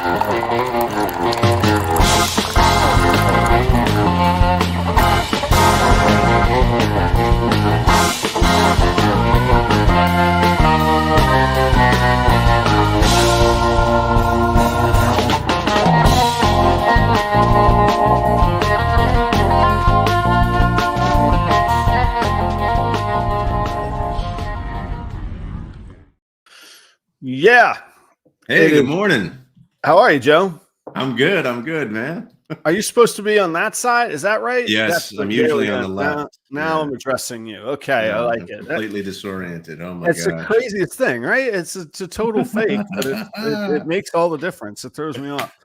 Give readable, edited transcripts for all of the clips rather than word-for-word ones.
Yeah. Hey, good morning. How are you, Joe? I'm good, man. Are you supposed to be on that side? Is that right? Yes, I'm usually on the left. Now I'm addressing you. Okay, I like it. Completely disoriented. Oh my gosh. It's the craziest thing, right? It's a total fake, but it makes all the difference. It throws me off.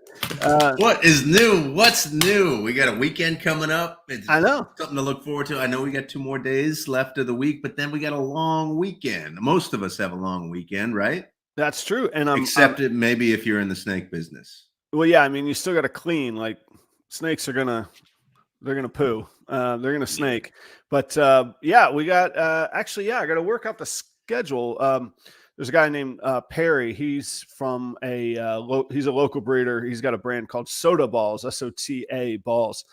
What is new? What's new? We got a weekend coming up. I know. Something to look forward to. I know we got 2 more days left of the week, but then we got a long weekend. Most of us have a long weekend, right? That's true. And except maybe if you're in the snake business. Well, yeah, I mean, you still got to clean. Like snakes are they're gonna poo. They're gonna snake. But yeah, we got actually, I got to work out the schedule. There's a guy named Perry. He's from he's a local breeder. He's got a brand called Soda Balls, SOTA Balls.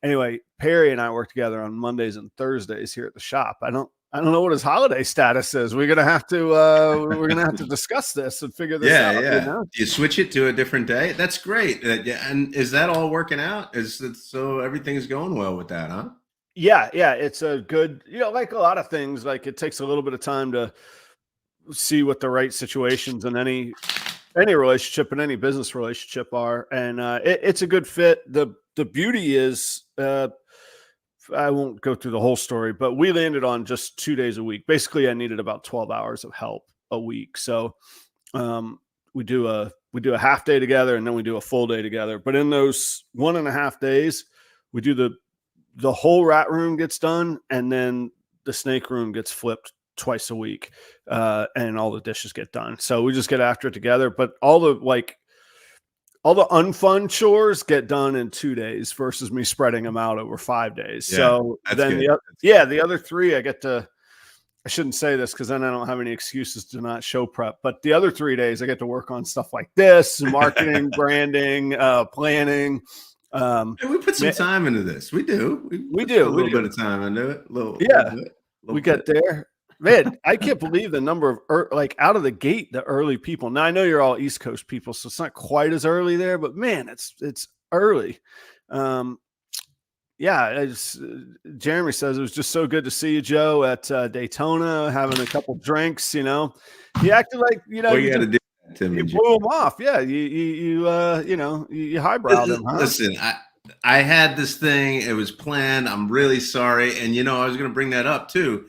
Anyway, Perry and I work together on Mondays and Thursdays here at the shop. I don't know what his holiday status is. We're gonna have to discuss this and figure this out. Yeah. You know? You switch it to a different day. That's great. And is that all working out? So everything is going well with that, huh? Yeah. It's a good, like a lot of things. Like it takes a little bit of time to see what the right situations in any relationship and any business relationship are, and it's a good fit. The beauty is. I won't go through the whole story, but we landed on just 2 days a week. Basically, I needed about 12 hours of help a week. So we do a half day together and then we do a full day together. But in those 1.5 days, we do the whole rat room gets done, and then the snake room gets flipped twice a week, and all the dishes get done. So we just get after it together. But all the unfun chores get done in 2 days versus me spreading them out over 5 days. Yeah, so then the other 3, I shouldn't say this because then I don't have any excuses to not show prep, but the other 3 days I get to work on stuff like this, marketing, branding, planning. And we put some time into this. We do. We do. A little bit of time into it. We get there. Man, I can't believe the number of out of the gate, the early people. Now I know you're all East Coast people, so it's not quite as early there, but man, it's early. Jeremy says it was just so good to see you, Joe, at Daytona, having a couple drinks. He acted like you got to do that to me. You blew him off. Yeah, you highbrowed him. Huh? Listen, I had this thing. It was planned. I'm really sorry, and I was going to bring that up too.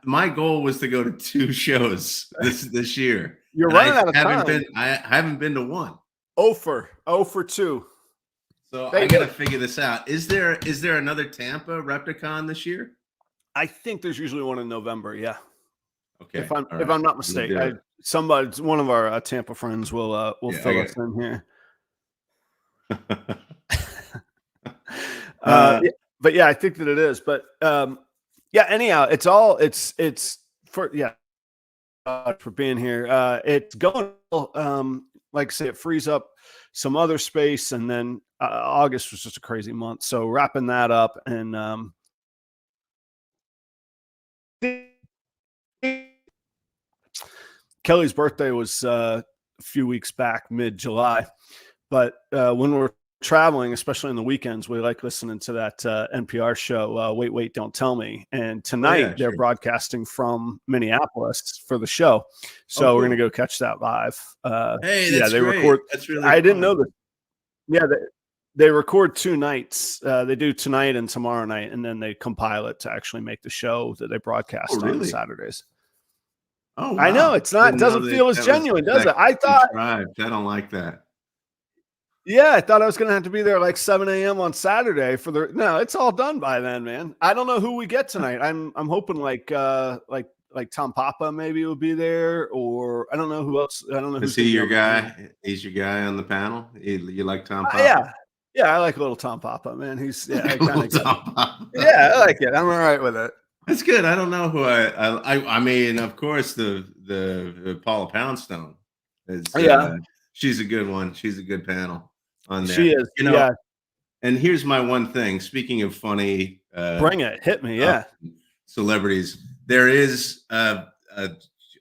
My goal was to go to 2 shows this year. You're running out of time. I haven't been to 1. 0 for 2. So I got to figure this out. Is there another Tampa Repticon this year? I think there's usually one in November. Yeah. Okay. If I'm not mistaken, one of our Tampa friends will fill us in here. But yeah, I think that it is. But yeah, anyhow, it's for being here. It's going, like I say, it frees up some other space, and then August was just a crazy month. So wrapping that up, and Kelly's birthday was a few weeks back, mid-July, but when we're traveling, especially on the weekends, we like listening to that NPR show, Wait, Don't Tell Me. And tonight they're broadcasting from Minneapolis for the show. So we're going to go catch that live. Hey, that's they great. record. That's really I didn't know that. Yeah, they record 2 nights. They do tonight and tomorrow night, and then they compile it to actually make the show that they broadcast on Saturdays. Oh, wow. I know it doesn't feel as genuine, does it? I thought I don't like that. Yeah, I thought I was going to have to be there like 7 a.m. on Saturday no, it's all done by then, man. I don't know who we get tonight. I'm hoping like Tom Papa maybe will be there, or I don't know who else. I don't know. Is he your guy? He's your guy on the panel. You like Tom Papa? Yeah, I like little Tom Papa, man. He's I like it. I'm all right with it. That's good. I don't know who I mean, of course, the Paula Poundstone is She's a good one. She's a good panel on She there. is. You know, Yeah. and here's my one thing. Speaking of funny Bring it. Hit me. stuff, Yeah. celebrities, there is I'm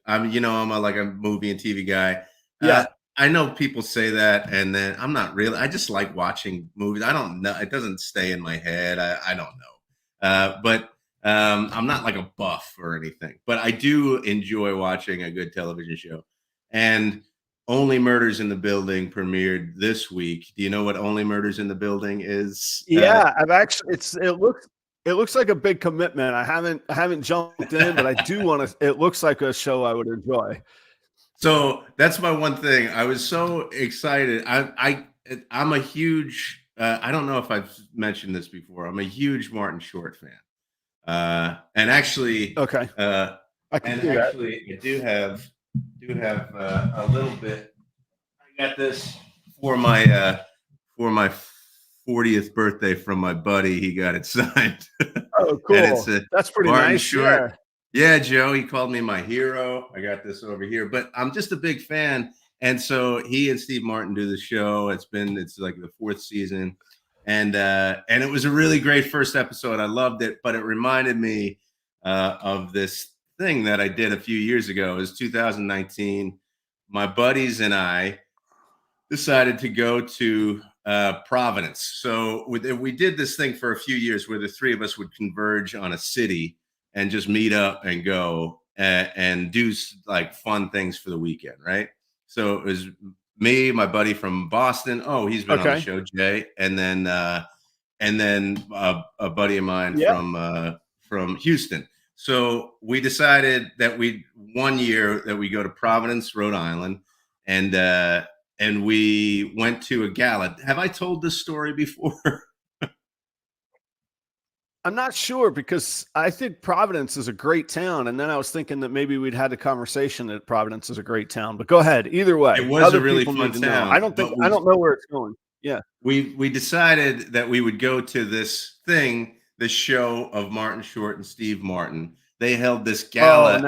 like a movie and TV guy. Yeah. I know people say that, and then I'm not really. I just like watching movies. I don't know. It doesn't stay in my head. I don't know. But I'm not like a buff or anything. But I do enjoy watching a good television show. And Only Murders in the Building premiered this week. Do you know what Only Murders in the Building is? Yeah. I've actually. It looks like a big commitment. I haven't jumped in, but I do want to. It looks like a show I would enjoy. So that's my one thing. I was so excited. I'm a huge. I don't know if I've mentioned this before. I'm a huge Martin Short fan. And actually, Okay. I can do that. I do have a little bit. I got this for my 40th birthday from my buddy. He got it signed. Oh, cool. And it's That's pretty Martin nice. Short. Yeah, Joe, he called me my hero. I got this over here, but I'm just a big fan. And so he and Steve Martin do the show. It's like the 4th season. And it was a really great first episode. I loved it, but it reminded me of this thing that I did a few years ago. It was 2019. My buddies and I decided to go to Providence. So we did this thing for a few years where the three of us would converge on a city and just meet up and go and do like fun things for the weekend, right? So it was me, my buddy from Boston. Oh, he's been on the show, Jay, and then a buddy of mine from Houston. So we decided that one year that we go to Providence, Rhode Island, and we went to a gala. Have I told this story before? I'm not sure because I think Providence is a great town. And then I was thinking that maybe we'd had a conversation that Providence is a great town, but go ahead. Either way, it was a really fun town. I don't know where it's going. Yeah. We decided that we would go to this thing, the show of Martin Short and Steve Martin. They held this gala, and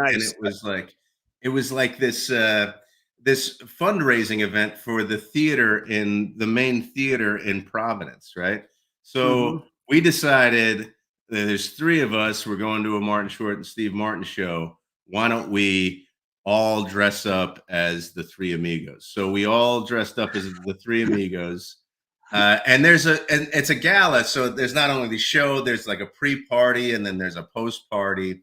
it was like this this fundraising event for the theater the main theater in Providence, right? So we decided there's 3 of us. We're going to a Martin Short and Steve Martin show. Why don't we all dress up as the 3 amigos? So we all dressed up as the 3 amigos. And it's a gala. So there's not only the show, there's like a pre-party and then there's a post-party.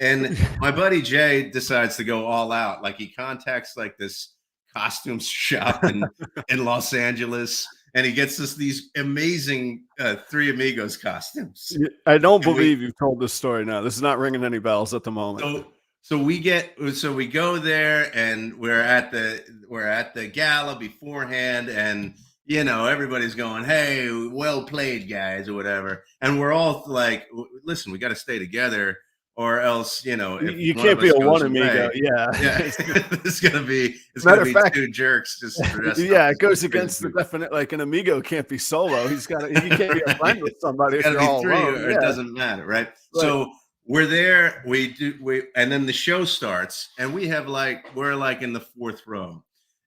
And my buddy Jay decides to go all out. Like he contacts like this costume shop in Los Angeles. And he gets us these amazing 3 Amigos costumes. I don't believe you've told this story now. This is not ringing any bells at the moment. So we go there and we're at the gala beforehand, and everybody's going, "Hey, well played, guys," or whatever. And we're all like, "Listen, we got to stay together, or else, if you can't be a one amigo." Away, it's gonna be 2 jerks just it goes against the definite. Like an amigo can't be solo. He can't be a friend with somebody if you're all 3 alone. Or it doesn't matter, right? So we're there, and then the show starts, and we're like in the 4th row,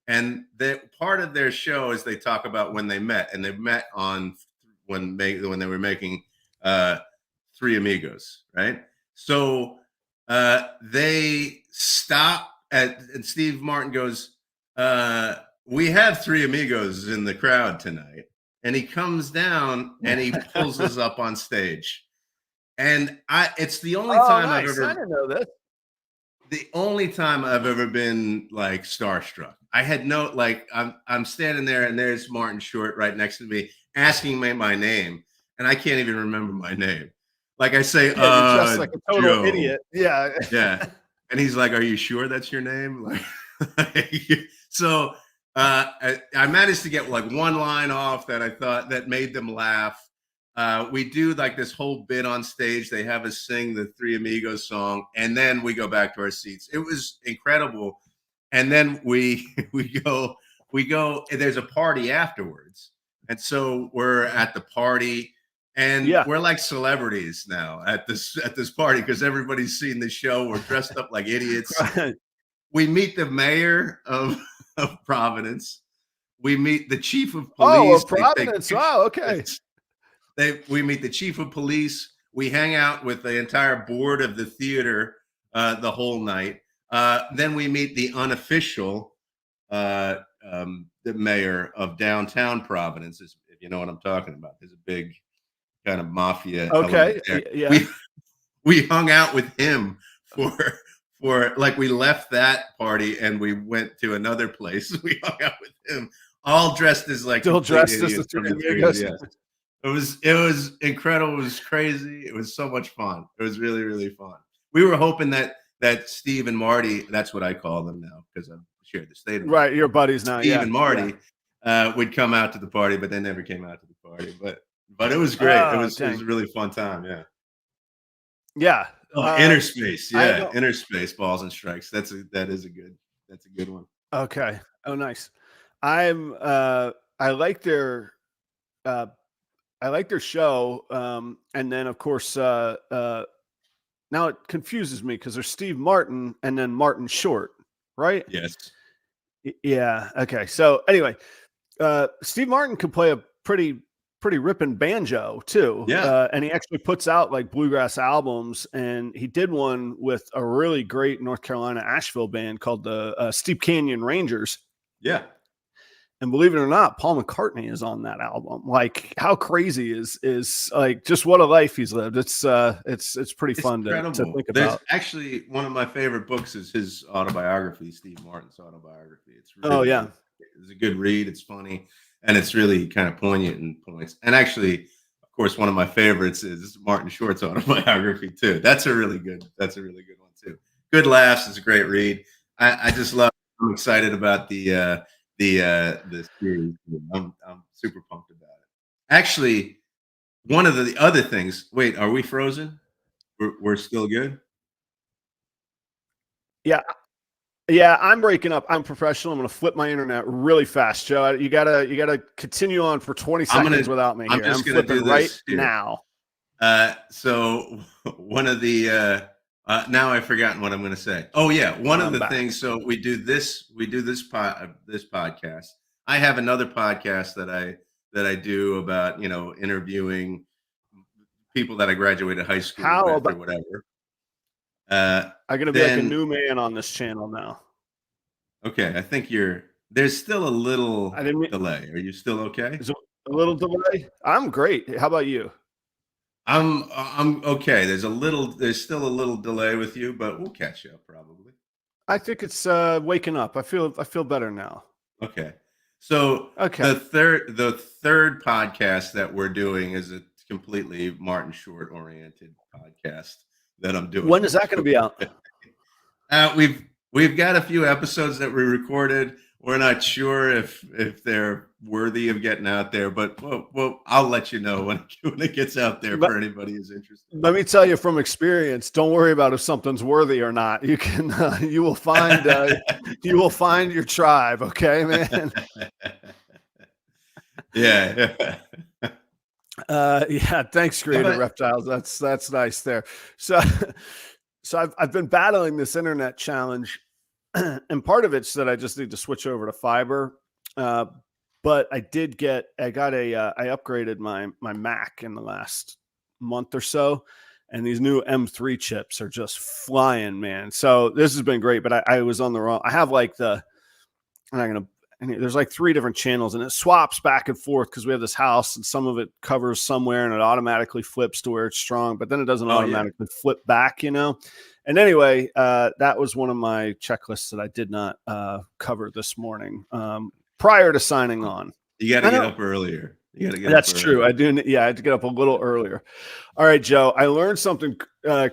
and part of their show is they talk about when they met, and they met on when they were making 3 Amigos, right? So they stop and Steve Martin goes, "We have 3 Amigos in the crowd tonight," and he comes down and he pulls us up on stage. And it's the only time I didn't know this. The only time I've ever been like starstruck. I had I'm standing there and there's Martin Short right next to me asking me my name, and I can't even remember my name. Like I say, just like a total Joe. Idiot. Yeah. Yeah. And he's like, "Are you sure that's your name?" So I managed to get like one line off that I thought that made them laugh. We do like this whole bit on stage. They have us sing the 3 Amigos song, and then we go back to our seats. It was incredible. And then we go, there's a party afterwards. And so we're at the party, and we're like celebrities now at this party because everybody's seen the show. We're dressed up like idiots. We meet the mayor of Providence. we meet the chief of Oh, police. of Providence. Wow. Okay. We meet the chief of police. We hang out with the entire board of the theater the whole night. Then we meet the unofficial, the mayor of downtown Providence, if you know what I'm talking about. There's a big kind of mafia element there. Yeah. We hung out with him for like, we left that party and we went to another place. We hung out with him, all dressed as like still dressed as the three amigos. Yes. It was incredible. It was crazy. It was so much fun. It was really, really fun. We were hoping that Steve and Marty, that's what I call them now because I've shared the state of right. Your buddies now. Steve and Marty would come out to the party, but they never came out to the party. But it was great. It was a really fun time. Yeah. Yeah. Oh, Inner Space. Yeah. Inner Space, Balls and Strikes. That's a good one. Okay. Oh, nice. I like their show. And then of course, now it confuses me because there's Steve Martin and then Martin Short, right? Yes. Yeah. Okay. So anyway, Steve Martin could play a pretty ripping banjo too. Yeah. And he actually puts out like bluegrass albums, and he did one with a really great North Carolina Asheville band called the Steep Canyon Rangers. Yeah. And believe it or not, Paul McCartney is on that album. Like, how crazy is like just what a life he's lived. It's pretty fun to think about. Actually, one of my favorite books is his autobiography, Steve Martin's autobiography. It's really it's a good read. It's funny, and it's really kind of poignant in points. And actually, of course, one of my favorites is Martin Short's autobiography too. That's a really good one too. Good laughs. It's a great read. I just love. I'm excited about the series. I'm super pumped about it. Actually, one of the other things. Wait, are we frozen? We're still good. Yeah, I'm breaking up. I'm professional. I'm going to flip my internet really fast, Joe. You gotta continue on for 20 seconds without me. I'm just going to do this right here. now. So one of the now I've forgotten what I'm going to say. Oh yeah, one of the things. So we do this podcast. I have another podcast that I do about interviewing people that I graduated high school with or whatever. I'm going to be like a new man on this channel now. Okay, I think there's still a little delay. Are you still okay? Is it a little delay? I'm great. How about you? I'm okay. There's still a little delay with you, but we'll catch up probably. I think it's waking up. I feel better now. Okay. So the third podcast that we're doing is a completely Martin Short oriented podcast that I'm doing. When is that going to be out? We've got a few episodes that we recorded. We're not sure if they're worthy of getting out there, but well, I'll let you know when it gets out there for anybody who's interested. Let me tell you from experience, don't worry about if something's worthy or not. You can you will find your tribe, okay, man? Yeah. Yeah, thanks, Kreative Reptiles. That's nice there. So I've been battling this internet challenge, and part of it's that I just need to switch over to fiber. But I upgraded my Mac in the last month or so, and these new M3 chips are just flying, man. So this has been great, but I was on the wrong. I have like there's like 3 different channels, and it swaps back and forth because we have this house, and some of it covers somewhere, and it automatically flips to where it's strong, but then it doesn't automatically flip back, And anyway, that was one of my checklists that I did not cover this morning prior to signing on. You got to get up earlier. That's true. I do. Yeah, I had to get up a little earlier. All right, Joe, I learned something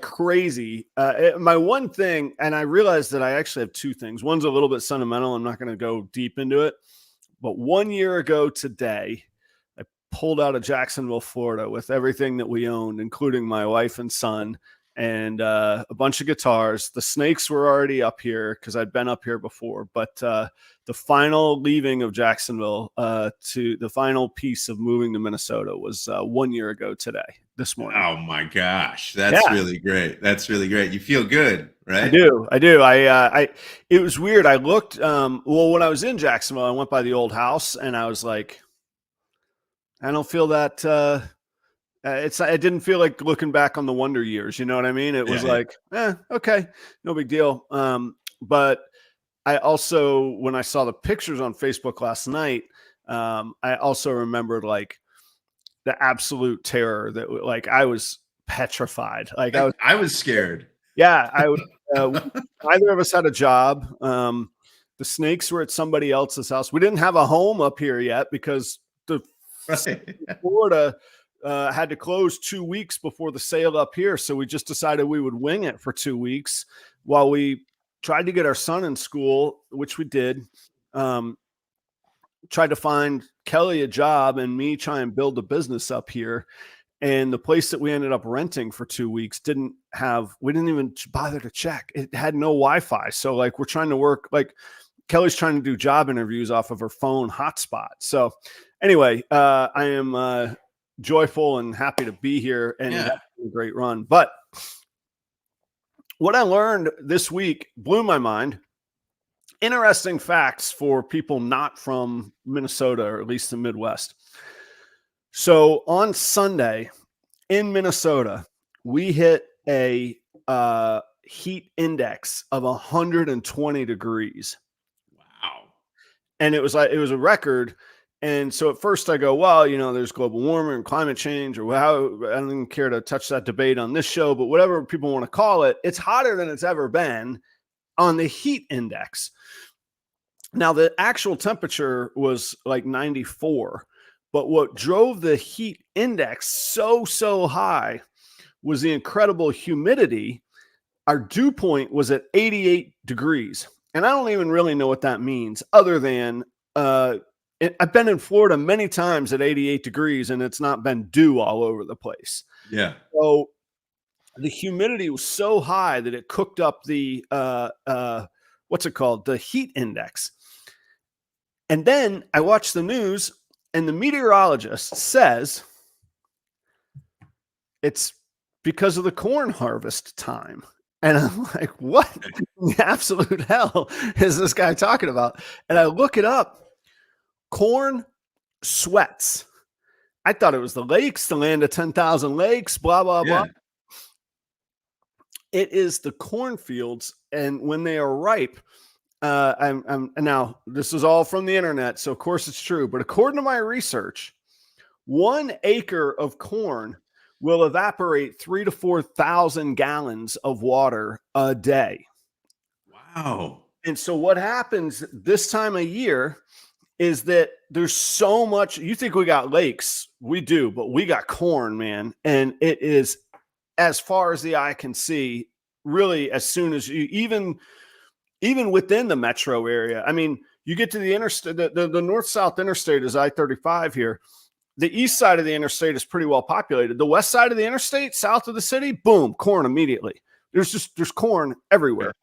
crazy. My one thing, and I realized that I actually have 2 things. One's a little bit sentimental. I'm not going to go deep into it. But 1 year ago today, I pulled out of Jacksonville, Florida with everything that we owned, including my wife and son, and a bunch of guitars. The snakes were already up here because I'd been up here before, but the final leaving of Jacksonville to the final piece of moving to Minnesota was 1 year ago today. this morning. Oh my gosh. That's really great. That's really great. You feel good, right? I do. It was weird. I looked, well, when I was in Jacksonville, I went by the old house and I was like, I don't feel that, it didn't feel like looking back on the wonder years. You know what I mean? It was like, okay, no big deal. But I also, when I saw the pictures on Facebook last night, I also remembered like the absolute terror that like I was petrified. Like I was scared. Yeah, neither of us had a job. The snakes were at somebody else's house. We didn't have a home up here yet because the Florida had to close 2 weeks before the sale up here. So we just decided we would wing it for 2 weeks while we tried to get our son in school, which we did. Tried to find Kelly a job and me try and build a business up here. And the place that we ended up renting for 2 weeks we didn't even bother to check. It had no Wi-Fi. So like we're trying to work, like Kelly's trying to do job interviews off of her phone hotspot. So anyway, I am joyful and happy to be here and have a great run. But what I learned this week blew my mind. Interesting facts for people not from Minnesota, or at least the Midwest. So on Sunday in Minnesota, we hit a heat index of 120 degrees. Wow. And it was a record. And so at first I go, well, there's global warming and climate change, or how, I don't even care to touch that debate on this show, but whatever people want to call it, it's hotter than it's ever been on the heat index. Now the actual temperature was like 94. But what drove the heat index so high was the incredible humidity. Our dew point was at 88 degrees. And I don't even really know what that means other than I've been in Florida many times at 88 degrees and it's not been dew all over the place. Yeah. So the humidity was so high that it cooked up the, what's it called? The heat index. And then I watched the news. And the meteorologist says it's because of the corn harvest time. And I'm like, what the absolute hell is this guy talking about? And I look it up. Corn sweats. I thought it was the lakes, the land of 10,000 lakes, blah, blah, blah. It is the cornfields. And when they are ripe, now this is all from the internet, so of course it's true, but according to my research, 1 acre of corn will evaporate 3,000 to 4,000 gallons of water a day. Wow. And so what happens this time of year is that there's so much. You think we got lakes, we do, but we got corn, man. And it is as far as the eye can see, really, as soon as you even within the metro area. I mean, you get to the interstate, the north-south interstate is I-35 here. The east side of the interstate is pretty well populated. The west side of the interstate, south of the city, boom, corn immediately. There's corn everywhere.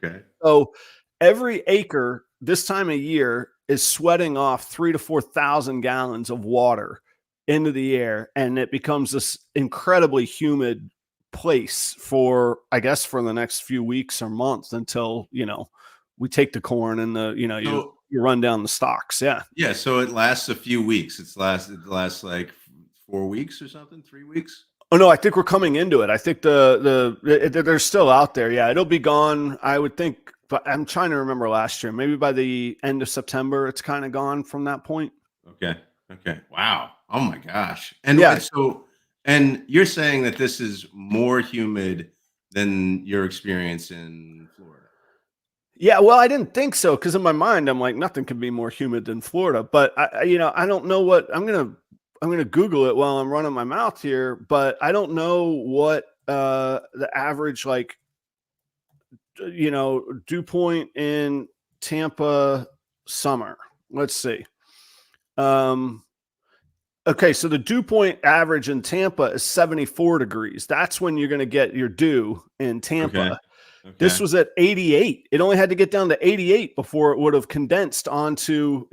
Okay. So every acre this time of year is sweating off 3,000 to 4,000 gallons of water into the air. And it becomes this incredibly humid place for, I guess, for the next few weeks or months until, we take the corn and you run down the stalks. Yeah. Yeah. So it lasts a few weeks. It lasts like 4 weeks or something, 3 weeks. Oh no, I think we're coming into it. I think they're still out there. Yeah. It'll be gone, I would think, but I'm trying to remember last year, maybe by the end of September, it's kind of gone from that point. Okay. Wow. Oh my gosh. And yeah, and you're saying that this is more humid than your experience in Florida? Yeah, well, I didn't think so because in my mind, I'm like, nothing could be more humid than Florida. But I don't know what I'm gonna Google it while I'm running my mouth here. But I don't know what the average dew point in Tampa summer. Let's see. Okay, so the dew point average in Tampa is 74 degrees. That's when you're going to get your dew in Tampa. Okay. This was at 88. It only had to get down to 88 before it would have condensed onto,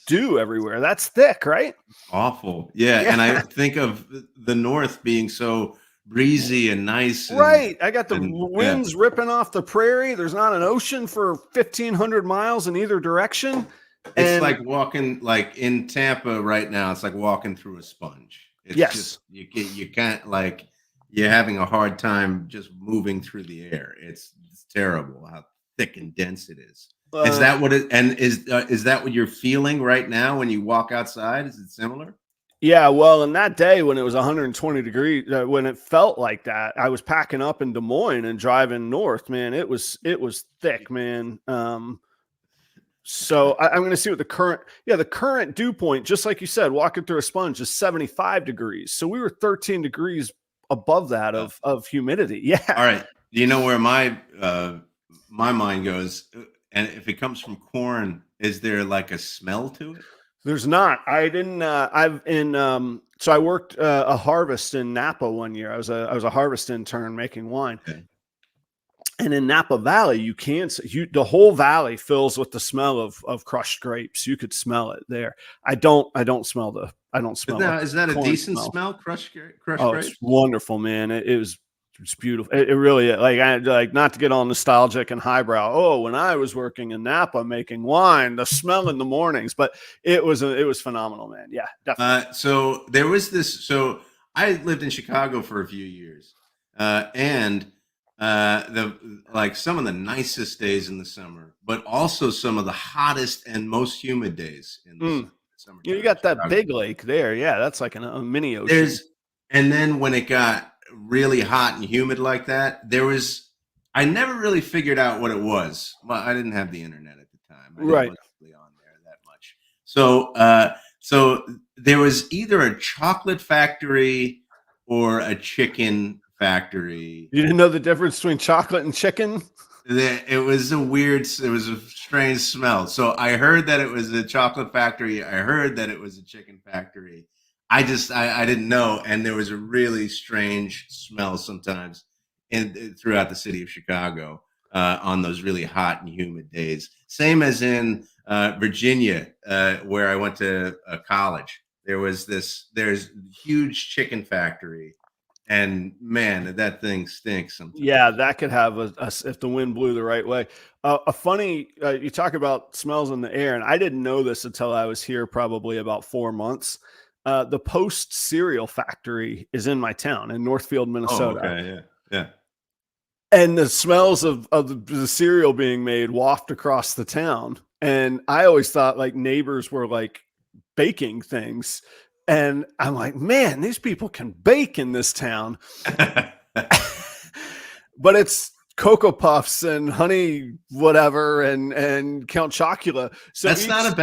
dew everywhere. That's thick, right? Awful. Yeah. And I think of the North being so breezy and nice Right. I got the yeah. winds ripping off the prairie. There's not an ocean for 1,500 miles in either direction. It's And like walking like in Tampa right now. It's like walking through a sponge. It's yes, just you can't like you're having a hard time just moving through the air. It's terrible how thick and dense it is. Is that what it and is that what you're feeling right now when you walk outside? Is it similar? yeah. Well, in that day when it was 120 degrees, when it felt like that, I was packing up in Des Moines and driving north, man. It was thick, man. So I'm going to see what the current dew point, just like you said, walking through a sponge is 75 degrees. So we were 13 degrees above that of humidity. Yeah. All right. Do you know where my mind goes? And if it comes from corn, is there like a smell to it? There's not. I didn't. So I worked a harvest in Napa one year. I was a harvest intern making wine. Okay. And in Napa Valley, the whole valley fills with the smell of crushed grapes. You could smell it there. I don't smell Is that a decent smell? Crushed grapes? It's wonderful, man. It's beautiful. It really, like not to get all nostalgic and highbrow. Oh, when I was working in Napa making wine, the smell in the mornings, but it was phenomenal, man. Yeah, definitely. So there was this. So I lived in Chicago for a few years, and some of the nicest days in the summer, but also some of the hottest and most humid days in the summer. You got that big lake there. Yeah, that's like a mini ocean. And then when it got really hot and humid like that, I never really figured out what it was. Well, I didn't have the internet at the time. I right. wasn't really on there that much. So there was either a chocolate factory or a chicken factory. You didn't know the difference between chocolate and chicken? It was a strange smell. So I heard that it was a chocolate factory. I heard that it was a chicken factory. I didn't know. And there was a really strange smell sometimes throughout the city of Chicago on those really hot and humid days. Same as in Virginia, where I went to college. There's huge chicken factory. And man, that thing stinks sometimes. Yeah, that could have if the wind blew the right way. You talk about smells in the air, and I didn't know this until I was here probably about 4 months. The Post cereal factory is in my town in Northfield, Minnesota. Oh, okay, yeah. And the smells of the cereal being made waft across the town. And I always thought like neighbors were like baking things. And I'm like, man, these people can bake in this town. But it's Cocoa Puffs and honey whatever and Count Chocula. So that's not a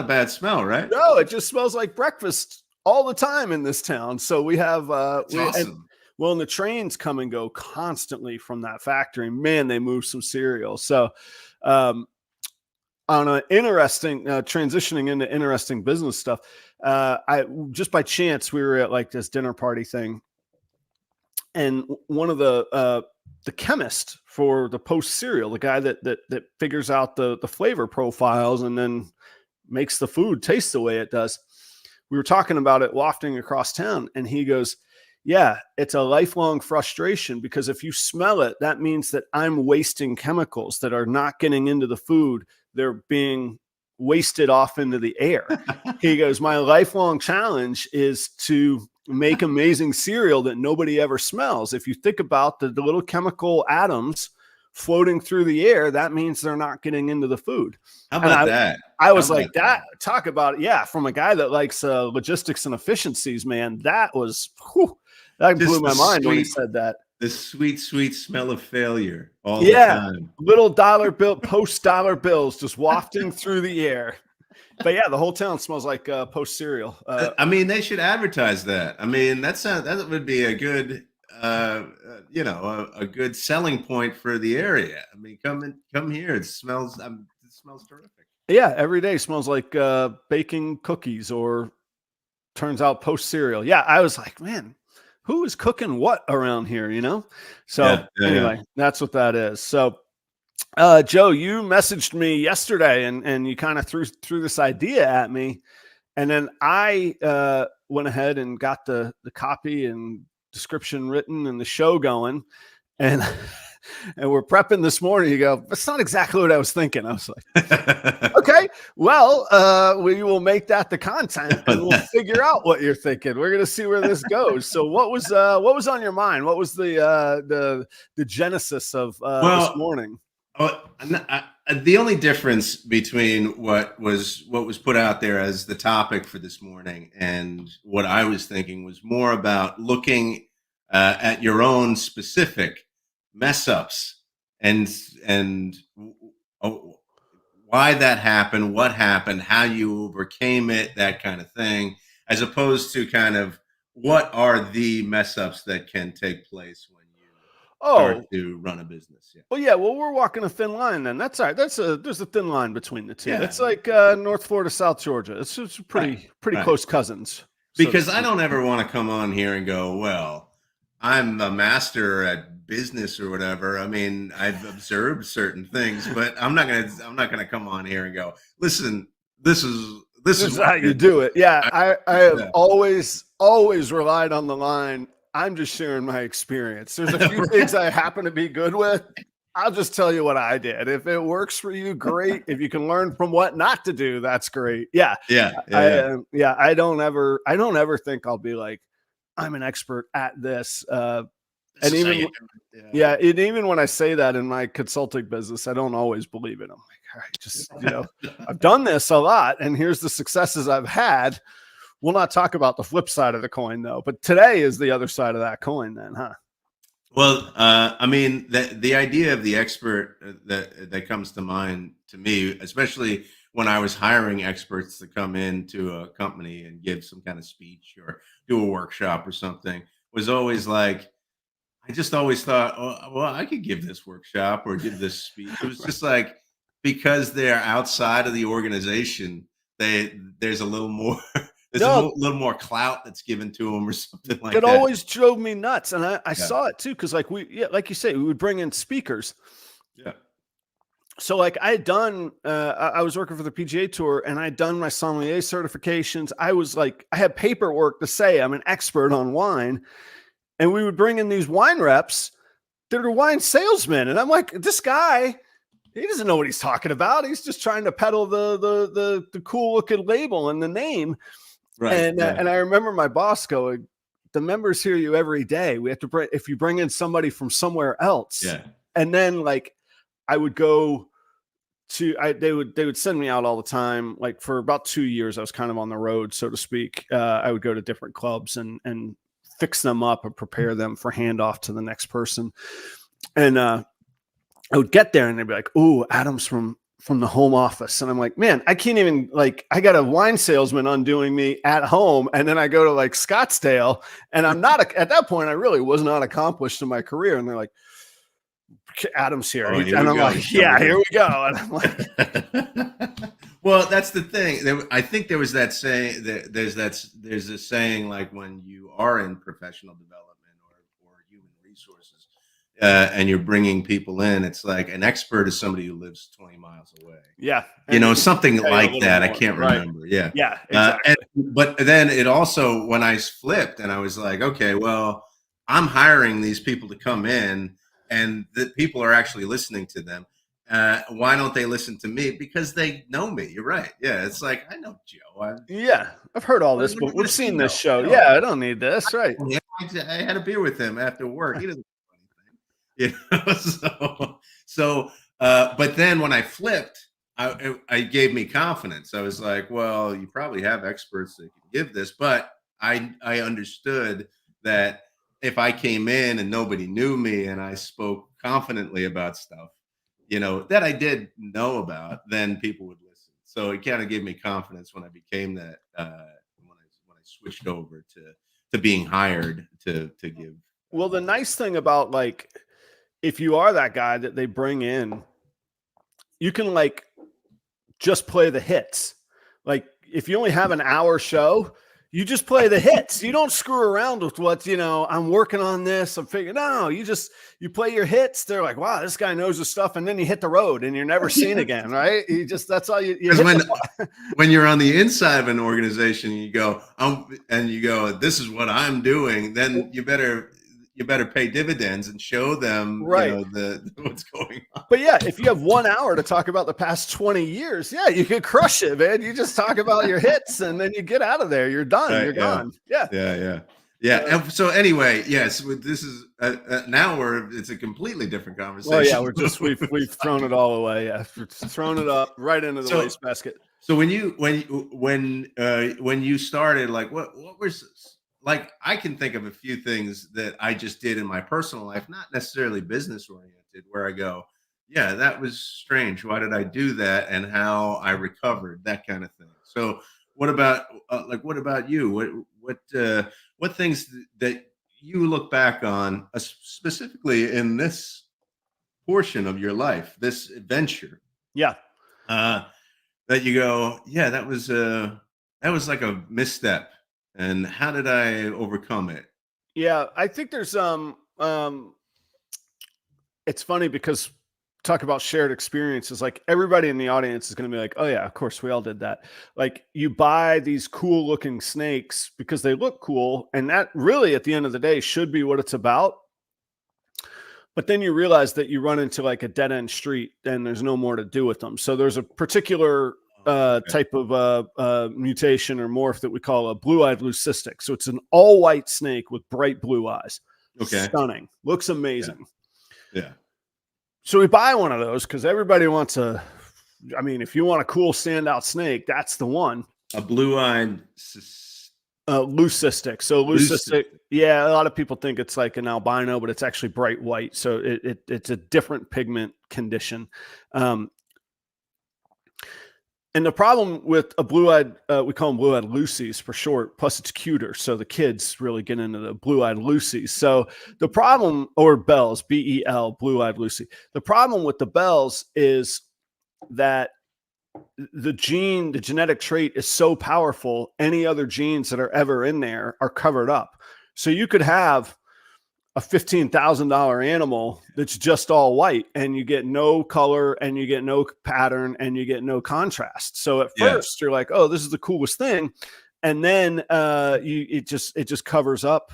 bad smell, right? No, it just smells like breakfast all the time in this town. So we have awesome. And the trains come and go constantly from that factory. Man, they move some cereal. So on an interesting transitioning into interesting business stuff, I just by chance we were at like this dinner party thing, and one of the chemist for the Post cereal, the guy that figures out the flavor profiles and then makes the food taste the way it does. We were talking about it wafting across town, and he goes, yeah, it's a lifelong frustration because if you smell it, that means that I'm wasting chemicals that are not getting into the food. They're being wasted off into the air. He goes, my lifelong challenge is to make amazing cereal that nobody ever smells. If you think about the little chemical atoms floating through the air, that means they're not getting into the food. How about that? I was like, talk about it. Yeah. From a guy that likes logistics and efficiencies, man, that blew my mind when he said that. The sweet, sweet smell of failure all the time. Little Post dollar bills just wafting through the air. But yeah, the whole town smells like Post cereal. I mean, they should advertise that. I mean, that would be a good, a good selling point for the area. I mean, come here. It smells terrific. Yeah, every day smells like baking cookies or turns out Post cereal. Yeah, I was like, man, who is cooking what around here? So anyway, that's what that is. So Joe, you messaged me yesterday and you kind of threw this idea at me. And then I went ahead and got the copy and description written and the show going. And and we're prepping this morning. You go, that's not exactly what I was thinking. I was like, okay, well, we will make that the content and we'll figure out what you're thinking. We're gonna see where this goes. So what was on your mind? What was the genesis of this morning? The only difference between what was put out there as the topic for this morning and what I was thinking was more about looking at your own specific mess ups and why that happened, what happened, how you overcame it, that kind of thing, as opposed to kind of what are the mess ups that can take place when start to run a business. Yeah. Well, yeah. Well, we're walking a thin line then. That's all right. There's a thin line between the two. Yeah. It's like North Florida, South Georgia. It's just pretty close cousins. Because I don't ever want to come on here and go, well, I'm a master at business or whatever. I mean, I've observed certain things, but I'm not gonna come on here and go, listen, this is how you do it. Yeah. I have always relied on the line. I'm just sharing my experience. There's a few things I happen to be good with. I'll just tell you what I did. If it works for you, great. If you can learn from what not to do, that's great. Yeah. I don't ever think I'll be like, I'm an expert at this. And even when I say that in my consulting business, I don't always believe it. I'm like, all right, just, I've done this a lot and here's the successes I've had. We'll not talk about the flip side of the coin though, but today is the other side of that coin then, huh? Well, I mean, the idea of the expert that comes to mind to me, especially when I was hiring experts to come into a company and give some kind of speech or do a workshop or something, was always like, I just always thought, oh, well, I could give this workshop or give this speech. It was just like, because they're outside of the organization, there's a little more. There's a little more clout that's given to them or something like that. It always drove me nuts. And I saw it too. Cause like like you say, we would bring in speakers. Yeah. So like I had done, I was working for the PGA Tour and I'd done my sommelier certifications. I had paperwork to say I'm an expert on wine. And we would bring in these wine reps that are wine salesmen. And I'm like, this guy, he doesn't know what he's talking about. He's just trying to peddle the cool looking label and the name. Right. And I remember my boss going, the members hear you every day. We have to bring, if you bring in somebody from somewhere else. Yeah. And then like, I would go to, they would send me out all the time. Like for about 2 years, I was kind of on the road, so to speak. I would go to different clubs and fix them up and prepare them for handoff to the next person. And, I would get there and they'd be like, "Oh, Adam's from the home office." And I'm like, man, I can't even I got a wine salesman undoing me at home. And then I go to like Scottsdale and I'm not at that point, I really was not accomplished in my career. And they're like, Adam's here. And I'm like, yeah, here we go. And I'm like, well, that's the thing. I think there was that saying that there's a saying like when you are in professional development or human resources, and you're bringing people in, it's like an expert is somebody who lives 20 miles away. Yeah. Something like that. I can't remember. Right. Yeah. Yeah. Exactly. But then it also, when I flipped and I was like, okay, well, I'm hiring these people to come in and the people are actually listening to them. Why don't they listen to me? Because they know me. You're right. Yeah. It's like, I know Joe. I've heard all this, but we've seen this show. Yeah. I don't need this. Right. I had a beer with him after work. He doesn't but then when I flipped, it gave me confidence. I was like, well, you probably have experts that can give this, but I understood that if I came in and nobody knew me and I spoke confidently about stuff, that I did know about, then people would listen. So it kind of gave me confidence when I became that, when I switched over to being hired to give. Well, the nice thing about if you are that guy that they bring in, you can just play the hits. Like if you only have an hour show, You just play the hits. You don't screw around with what, I'm working on this. I'm figuring, no, you play your hits. They're like, wow, this guy knows his stuff. And then you hit the road and you're never seen again. Right. That's all you when you're on the inside of an organization, you go, this is what I'm doing. Then you better pay dividends and show them, what's going on. But yeah, if you have 1 hour to talk about the past 20 years, yeah, you could crush it, man. You just talk about your hits and then you get out of there. You're done. You're gone. Yeah. And so anyway, yes, this is now it's a completely different conversation. Well, yeah, we've thrown it all away. Yeah, thrown it up right into the wastebasket. So when you started, like what was, like, I can think of a few things that I just did in my personal life, not necessarily business oriented, where I go, yeah, that was strange. Why did I do that? And how I recovered, that kind of thing. So what about you? What things that you look back on, specifically in this portion of your life, this adventure? Yeah. That you go, yeah, that was like a misstep. And how did I overcome it? Yeah, I think there's it's funny because talk about shared experiences, like everybody in the audience is going to be like, oh yeah, of course we all did that. Like you buy these cool looking snakes because they look cool, and that really at the end of the day should be what it's about. But then you realize that you run into like a dead end street and there's no more to do with them. So there's a particular type of mutation or morph that we call a blue-eyed leucistic. So it's an all-white snake with bright blue eyes. Okay. Stunning. Looks amazing. Yeah. So we buy one of those because everybody wants if you want a cool standout snake, that's the one. A blue-eyed leucistic. So leucistic, yeah, a lot of people think it's like an albino, but it's actually bright white. So it's a different pigment condition. And the problem with a blue-eyed, we call them blue-eyed Lucies for short, plus it's cuter. So the kids really get into the blue-eyed Lucies. So the problem, or bells, B-E-L, blue-eyed Lucy. The problem with the bells is that the genetic trait is so powerful, any other genes that are ever in there are covered up. So you could have a $15,000 animal that's just all white and you get no color and you get no pattern and you get no contrast. So at first you're like, oh, this is the coolest thing. And then it just covers up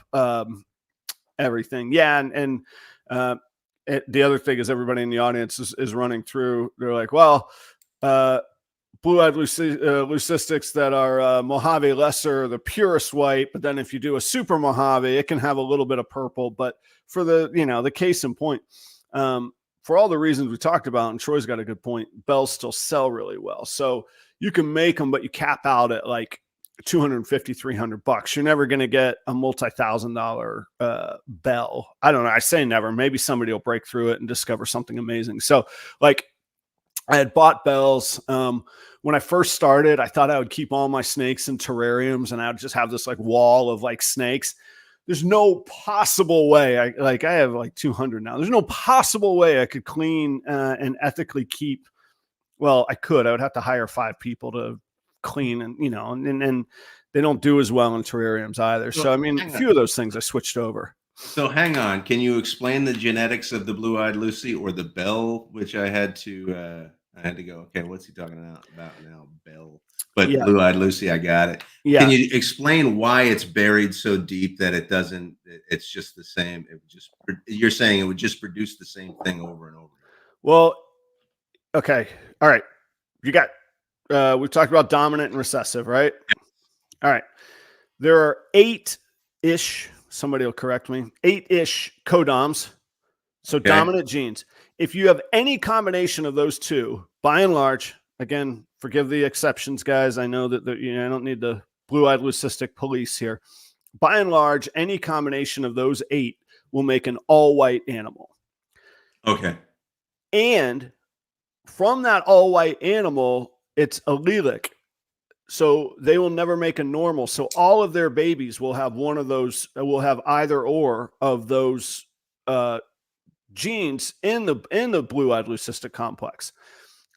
everything. Yeah. And the other thing is everybody in the audience is running through. They're like, well, blue-eyed leucistics that are Mojave lesser, the purest white. But then if you do a super Mojave, it can have a little bit of purple. But for the case in point, for all the reasons we talked about, and Troy's got a good point, bells still sell really well. So you can make them, but you cap out at like $250, $300. You're never going to get a multi-$1,000 bell. I don't know. I say never. Maybe somebody will break through it and discover something amazing. So like I had bought bells. When I first started, I thought I would keep all my snakes in terrariums and I would just have this like wall of like snakes. There's no possible way. I have like 200 now. There's no possible way I could clean and ethically keep. Well, I could. I would have to hire 5 people to clean, and and they don't do as well in terrariums either. So I mean, a few of those things I switched over. So hang on. Can you explain the genetics of the blue-eyed Lucy or the bell, which I had to go, okay, what's he talking about now? Bell. But blue-eyed Lucy, I got it. Yeah. Can you explain why it's buried so deep that it's just the same? You're saying it would just produce the same thing over and over. Well, okay. All right. You got, we've talked about dominant and recessive, right? All right. There are 8-ish, somebody will correct me, 8-ish codoms. So dominant genes. If you have any combination of those two, by and large, again, forgive the exceptions, guys. I know that I don't need the blue-eyed leucistic police here. By and large, any combination of those 8 will make an all-white animal. Okay. And from that all-white animal, it's allelic. So they will never make a normal. So all of their babies will have one of those, will have either or of those genes in the blue-eyed leucistic complex.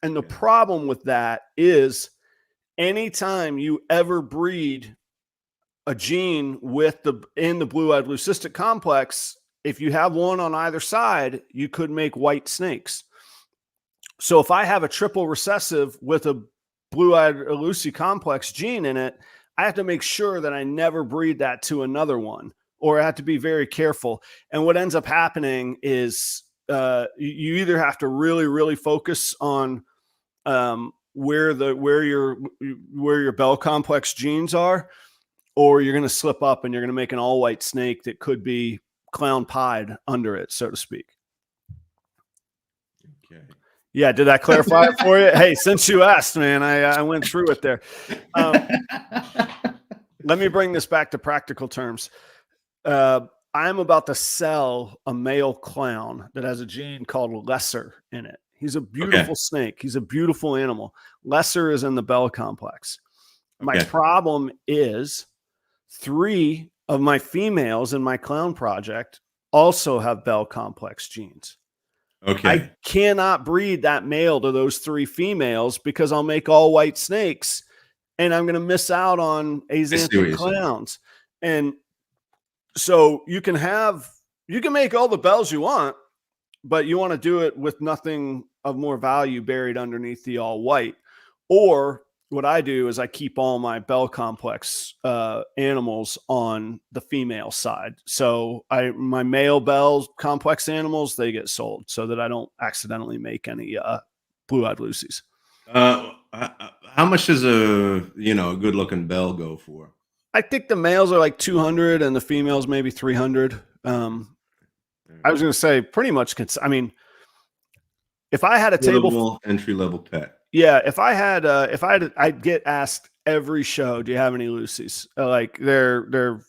And the problem with that is anytime you ever breed a gene in the blue-eyed leucistic complex, if you have one on either side, you could make white snakes. So if I have a triple recessive with a blue-eyed leuci complex gene in it, I have to make sure that I never breed that to another one, or I have to be very careful. And what ends up happening is you either have to really, really focus on where your Bell complex genes are, or you're going to slip up and you're going to make an all white snake that could be clown pied under it, so to speak. Okay. Yeah. Did I clarify it for you? Hey, since you asked, man, I went through it there. Let me bring this back to practical terms. I'm about to sell a male clown that has a gene called lesser in it. He's a beautiful snake. He's a beautiful animal. Lesser is in the Bell complex. My problem is 3 of my females in my clown project also have Bell complex genes. Okay. I cannot breed that male to those 3 females because I'll make all white snakes and I'm going to miss out on axanthic clowns. And so you can make all the bells you want, but you want to do it with nothing of more value buried underneath the all white. Or what I do is I keep all my Bell complex animals on the female side. So my male Bell complex animals, they get sold so that I don't accidentally make any blue-eyed Lucy's. How much does a good looking Bell go for? I think the males are like 200 and the females maybe 300. I was going to say pretty much. I mean, if I had a entry level pet. Yeah, I'd get asked every show, do you have any Lucy's? Like they're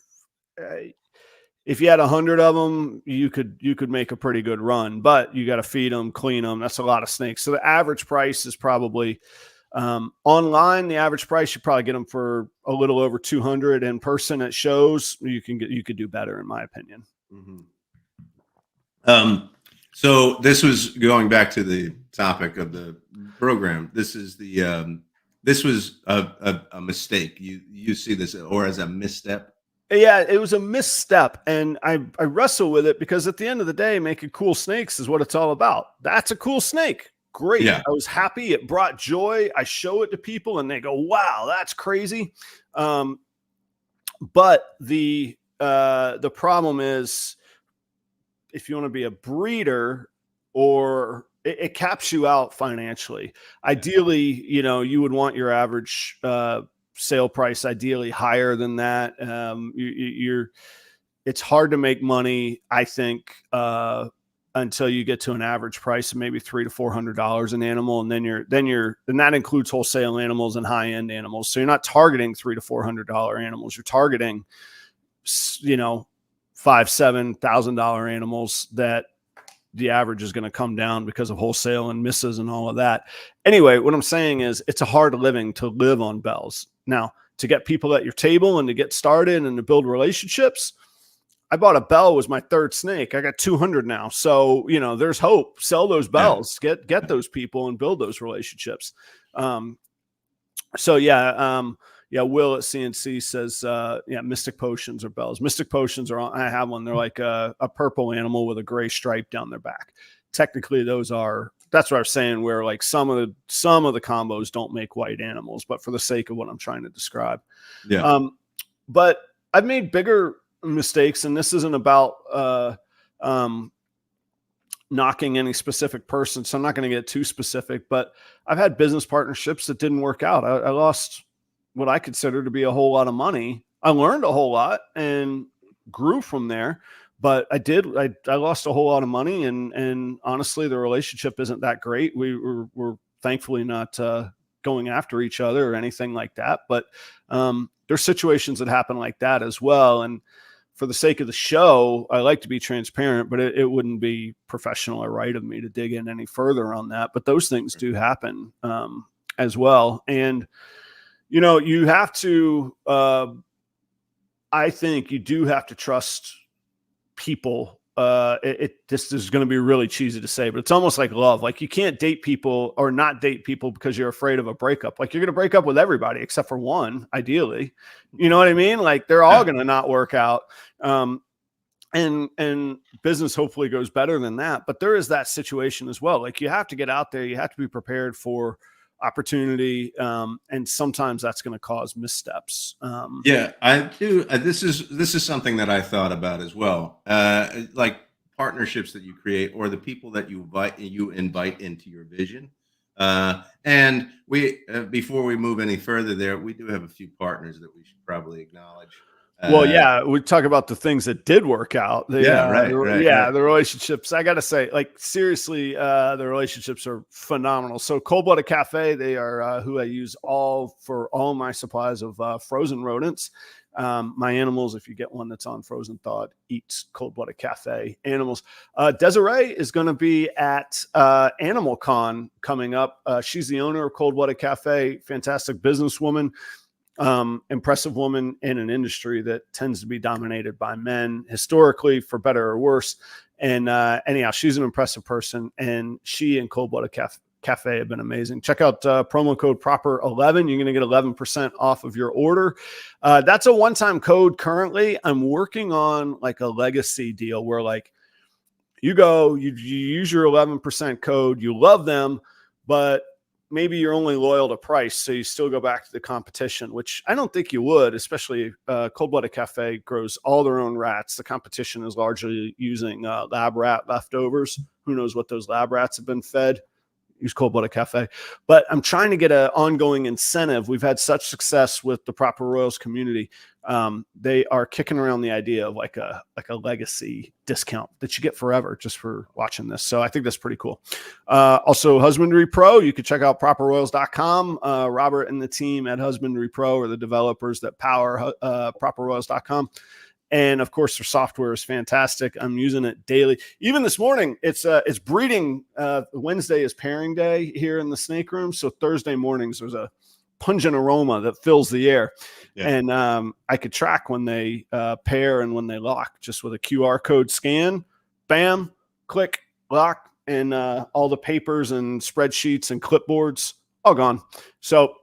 if you had 100 of them, you could make a pretty good run, but you got to feed them, clean them. That's a lot of snakes. So the average price is probably online. The average price, you probably get them for a little over 200. In person at shows, you could do better, in my opinion. Mm-hmm. So this was going back to the topic of the program. This is this was a mistake. You see this or as a misstep? Yeah, it was a misstep. And I wrestle with it because at the end of the day, making cool snakes is what it's all about. That's a cool snake. Great. Yeah. I was happy. It brought joy. I show it to people and they go, wow, that's crazy. But the problem is, if you want to be a breeder, or it caps you out financially. Ideally, you would want your average sale price ideally higher than that. It's hard to make money, I think, until you get to an average price of maybe $300 to $400 an animal, and and that includes wholesale animals and high end animals. So you're not targeting $300 to $400 animals. You're targeting, $5,000-$7,000 animals that the average is going to come down because of wholesale and misses and all of that. Anyway, what I'm saying is it's a hard living to live on bells. Now, to get people at your table and to get started and to build relationships, I bought a bell, was my 3rd snake. I got 200 now. So, there's hope. Sell those bells, get those people and build those relationships. Will at CNC says, Mystic Potions are bells. Mystic Potions I have one. They're like a purple animal with a gray stripe down their back. Technically, that's what I was saying, where like some of the combos don't make white animals, but for the sake of what I'm trying to describe. Yeah. But I've made bigger mistakes, and this isn't about knocking any specific person, so I'm not going to get too specific, but I've had business partnerships that didn't work out. I lost what I consider to be a whole lot of money. I learned a whole lot and grew from there, but I lost a whole lot of money, and honestly, the relationship isn't that great. We're thankfully not going after each other or anything like that, but there's situations that happen like that as well. And for the sake of the show, I like to be transparent, but it wouldn't be professional or right of me to dig in any further on that. But those things do happen as well. And you have to, I think you do have to trust people this is going to be really cheesy to say, but it's almost like love. Like you can't date people or not date people because you're afraid of a breakup. Like you're going to break up with everybody except for one, ideally. You know what I mean? Like they're all going to not work out. And business hopefully goes better than that. But there is that situation as well. Like you have to get out there. You have to be prepared for opportunity. And sometimes that's going to cause missteps. Yeah, I do. This is something that I thought about as well. Like partnerships that you create or the people that you invite into your vision. And we, before we move any further there, we do have a few partners that we should probably acknowledge. Well, yeah, we talk about the things that did work out. Right. The relationships. I got to say, like seriously, the relationships are phenomenal. So, Cold-Blooded Cafe, they are who I use for all my supplies of frozen rodents. My animals, if you get one that's on frozen thawed, eats Cold-Blooded Cafe animals. Desiree is going to be at Animal Con coming up. She's the owner of Cold-Blooded Cafe, fantastic businesswoman. Impressive woman in an industry that tends to be dominated by men historically, for better or worse. And anyhow, she's an impressive person, and she and Cold-Blooded Cafe have been amazing. Check out promo code proper11. You're going to get 11% off of your order. That's a one-time code currently. I'm working on like a legacy deal where like you use your 11% code, you love them, but maybe you're only loyal to price, so you still go back to the competition, which I don't think you would, especially Cold-Blooded Cafe grows all their own rats. The competition is largely using lab rat leftovers. Who knows what those lab rats have been fed? Use Cold-Blooded Cafe. But I'm trying to get an ongoing incentive. We've had such success with the Proper Royals community. They are kicking around the idea of like a legacy discount that you get forever just for watching this. So I think that's pretty cool. Also, Husbandry.pro. You can check out properroyals.com. Robert and the team at Husbandry.pro are the developers that power properroyals.com. And of course, their software is fantastic. I'm using it daily. Even this morning, it's breeding. Wednesday is pairing day here in the snake room. So Thursday mornings, there's a pungent aroma that fills the air. Yeah. And I could track when they pair and when they lock just with a QR code scan. Bam, click, lock, and all the papers and spreadsheets and clipboards all gone. So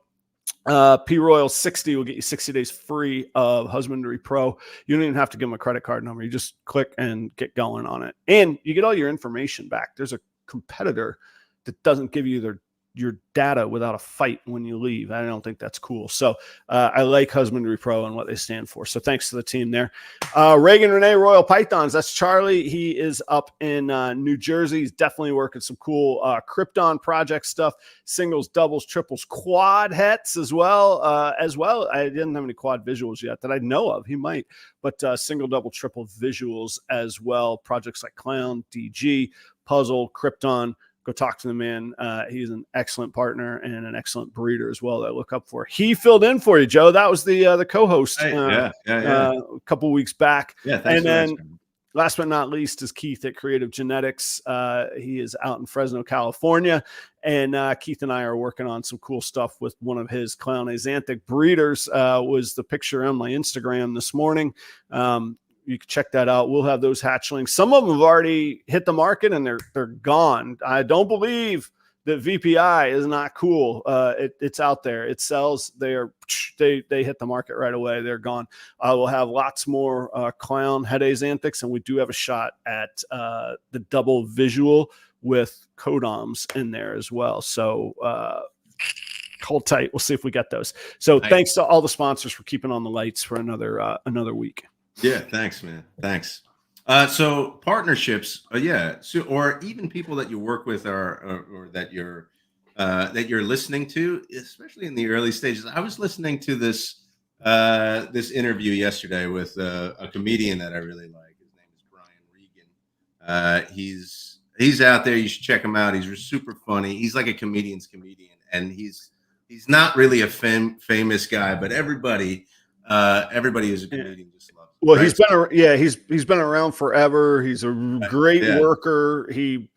P Royal 60 will get you 60 days free of Husbandry Pro. You don't even have to give them a credit card number. You just click and get going on it. And you get all your information back. There's a competitor that doesn't give you your data without a fight when you leave. I don't think that's cool. So I like Husbandry Pro and what they stand for. So thanks to the team there. Reagan, Renee, Royal Pythons. That's Charlie. He is up in New Jersey. He's definitely working some cool Krypton project stuff, singles, doubles, triples, quad hets as well. I didn't have any quad visuals yet that I know of. He might, but single, double, triple visuals as well. Projects like Clown, DG, Puzzle, Krypton. Go talk to the man. He's an excellent partner and an excellent breeder as well that I look up for. He filled in for you, Joe. That was the co-host a couple weeks back. Yeah, thanks. And then last but not least is Keith at Kreative Genetics. He is out in Fresno, California. And Keith and I are working on some cool stuff with one of his clown axanthic breeders. Was the picture on my Instagram this morning. You can check that out. We'll have those hatchlings. Some of them have already hit the market and they're gone. I don't believe that VPI is not cool. It's out there. It sells. They hit the market right away. They're gone. We'll have lots more clown head axanthics, and we do have a shot at the double visual with codoms in there as well. So hold tight. We'll see if we get those. So thanks to all the sponsors for keeping on the lights for another week. Yeah, thanks, man. Thanks. So partnerships, so, or even people that you work with or that you're listening to, especially in the early stages. I was listening to this interview yesterday with a comedian that I really like. His name is Brian Reagan. He's out there. You should check him out. He's super funny. He's like a comedian's comedian, and he's not really a famous guy, but everybody Everybody who's a comedian just loves it. Well, right? he's been around forever. He's a great worker.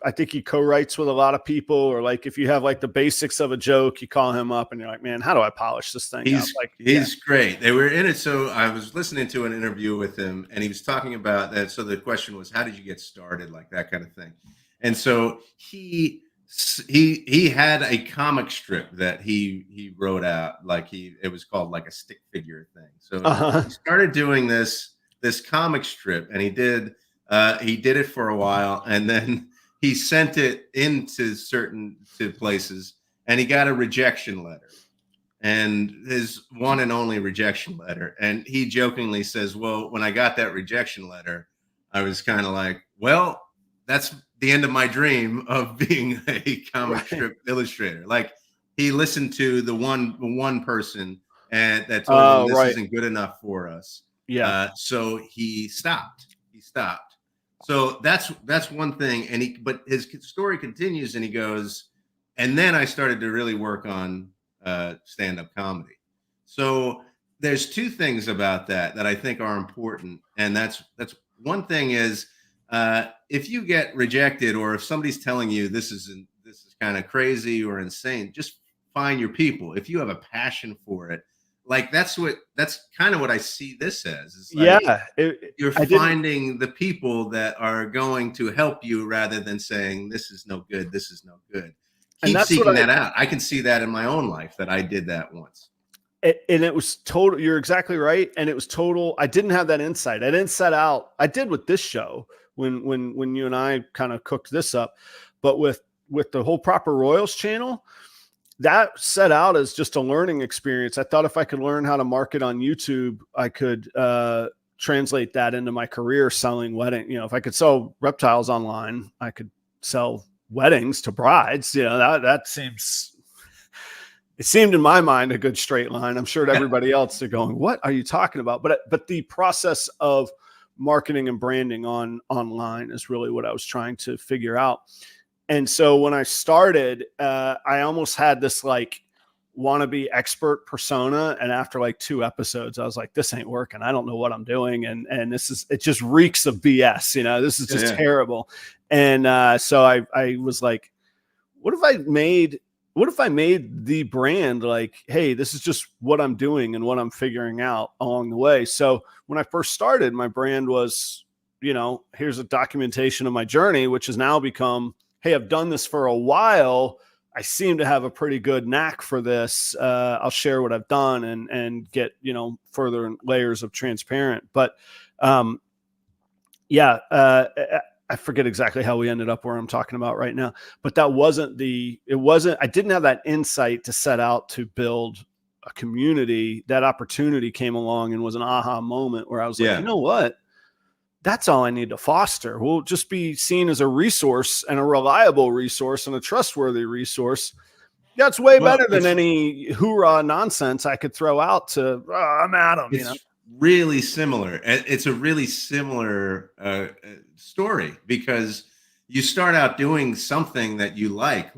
I think he co-writes with a lot of people, or like if you have like the basics of a joke, you call him up and you're like, man, how do I polish this thing up? Like, he's great. They were in it. So I was listening to an interview with him, and he was talking about that. So the question was, how did you get started? Like that kind of thing. And so he had a comic strip that he wrote out, like it was called like a stick figure thing. So he started doing this comic strip, and he did it for a while, and then he sent it into to places, and he got a rejection letter, and his one and only rejection letter. And he jokingly says, well, when I got that rejection letter, I was kind of like, well, that's the end of my dream of being a comic strip illustrator. Like, he listened to the one person and that told him this isn't good enough for us. Yeah. So he stopped. So that's one thing. But his story continues, and he goes, and then I started to really work on stand-up comedy. So there's two things about that I think are important. And that's one thing is, if you get rejected, or if somebody's telling you this is kind of crazy or insane, just find your people. If you have a passion for it, like that's kind of what I see this as. Like, you're finding the people that are going to help you rather than saying this is no good. This is no good. Keep seeking that out. I can see that in my own life, that I did that once. And it was total. You're exactly right. And it was total. I didn't have that insight. I didn't set out. I did with this show when you and I kind of cooked this up, but with the whole Proper Royals channel, that set out as just a learning experience. I thought if I could learn how to market on YouTube, I could translate that into my career selling wedding. If I could sell reptiles online, I could sell weddings to brides. That seems, it seemed in my mind a good straight line. I'm sure to everybody else, they're going, what are you talking about? But the process of marketing and branding online is really what I was trying to figure out. And so when I started, I almost had this like wannabe expert persona. And after like 2 episodes, I was like, this ain't working. I don't know what I'm doing. And it just reeks of BS. This is just terrible. And so I was like, what if I made the brand like, hey, this is just what I'm doing and what I'm figuring out along the way. So when I first started, my brand was, here's a documentation of my journey, which has now become, hey, I've done this for a while. I seem to have a pretty good knack for this. I'll share what I've done and get, further layers of transparent. But I forget exactly how we ended up where I'm talking about right now, but I didn't have that insight to set out to build a community. That opportunity came along and was an aha moment where I was like, you know what? That's all I need to foster. We'll just be seen as a resource, and a reliable resource and a trustworthy resource. That's way better than any hoorah nonsense I could throw out to, I'm Adam. It's really similar. It's a really similar story, because you start out doing something that you like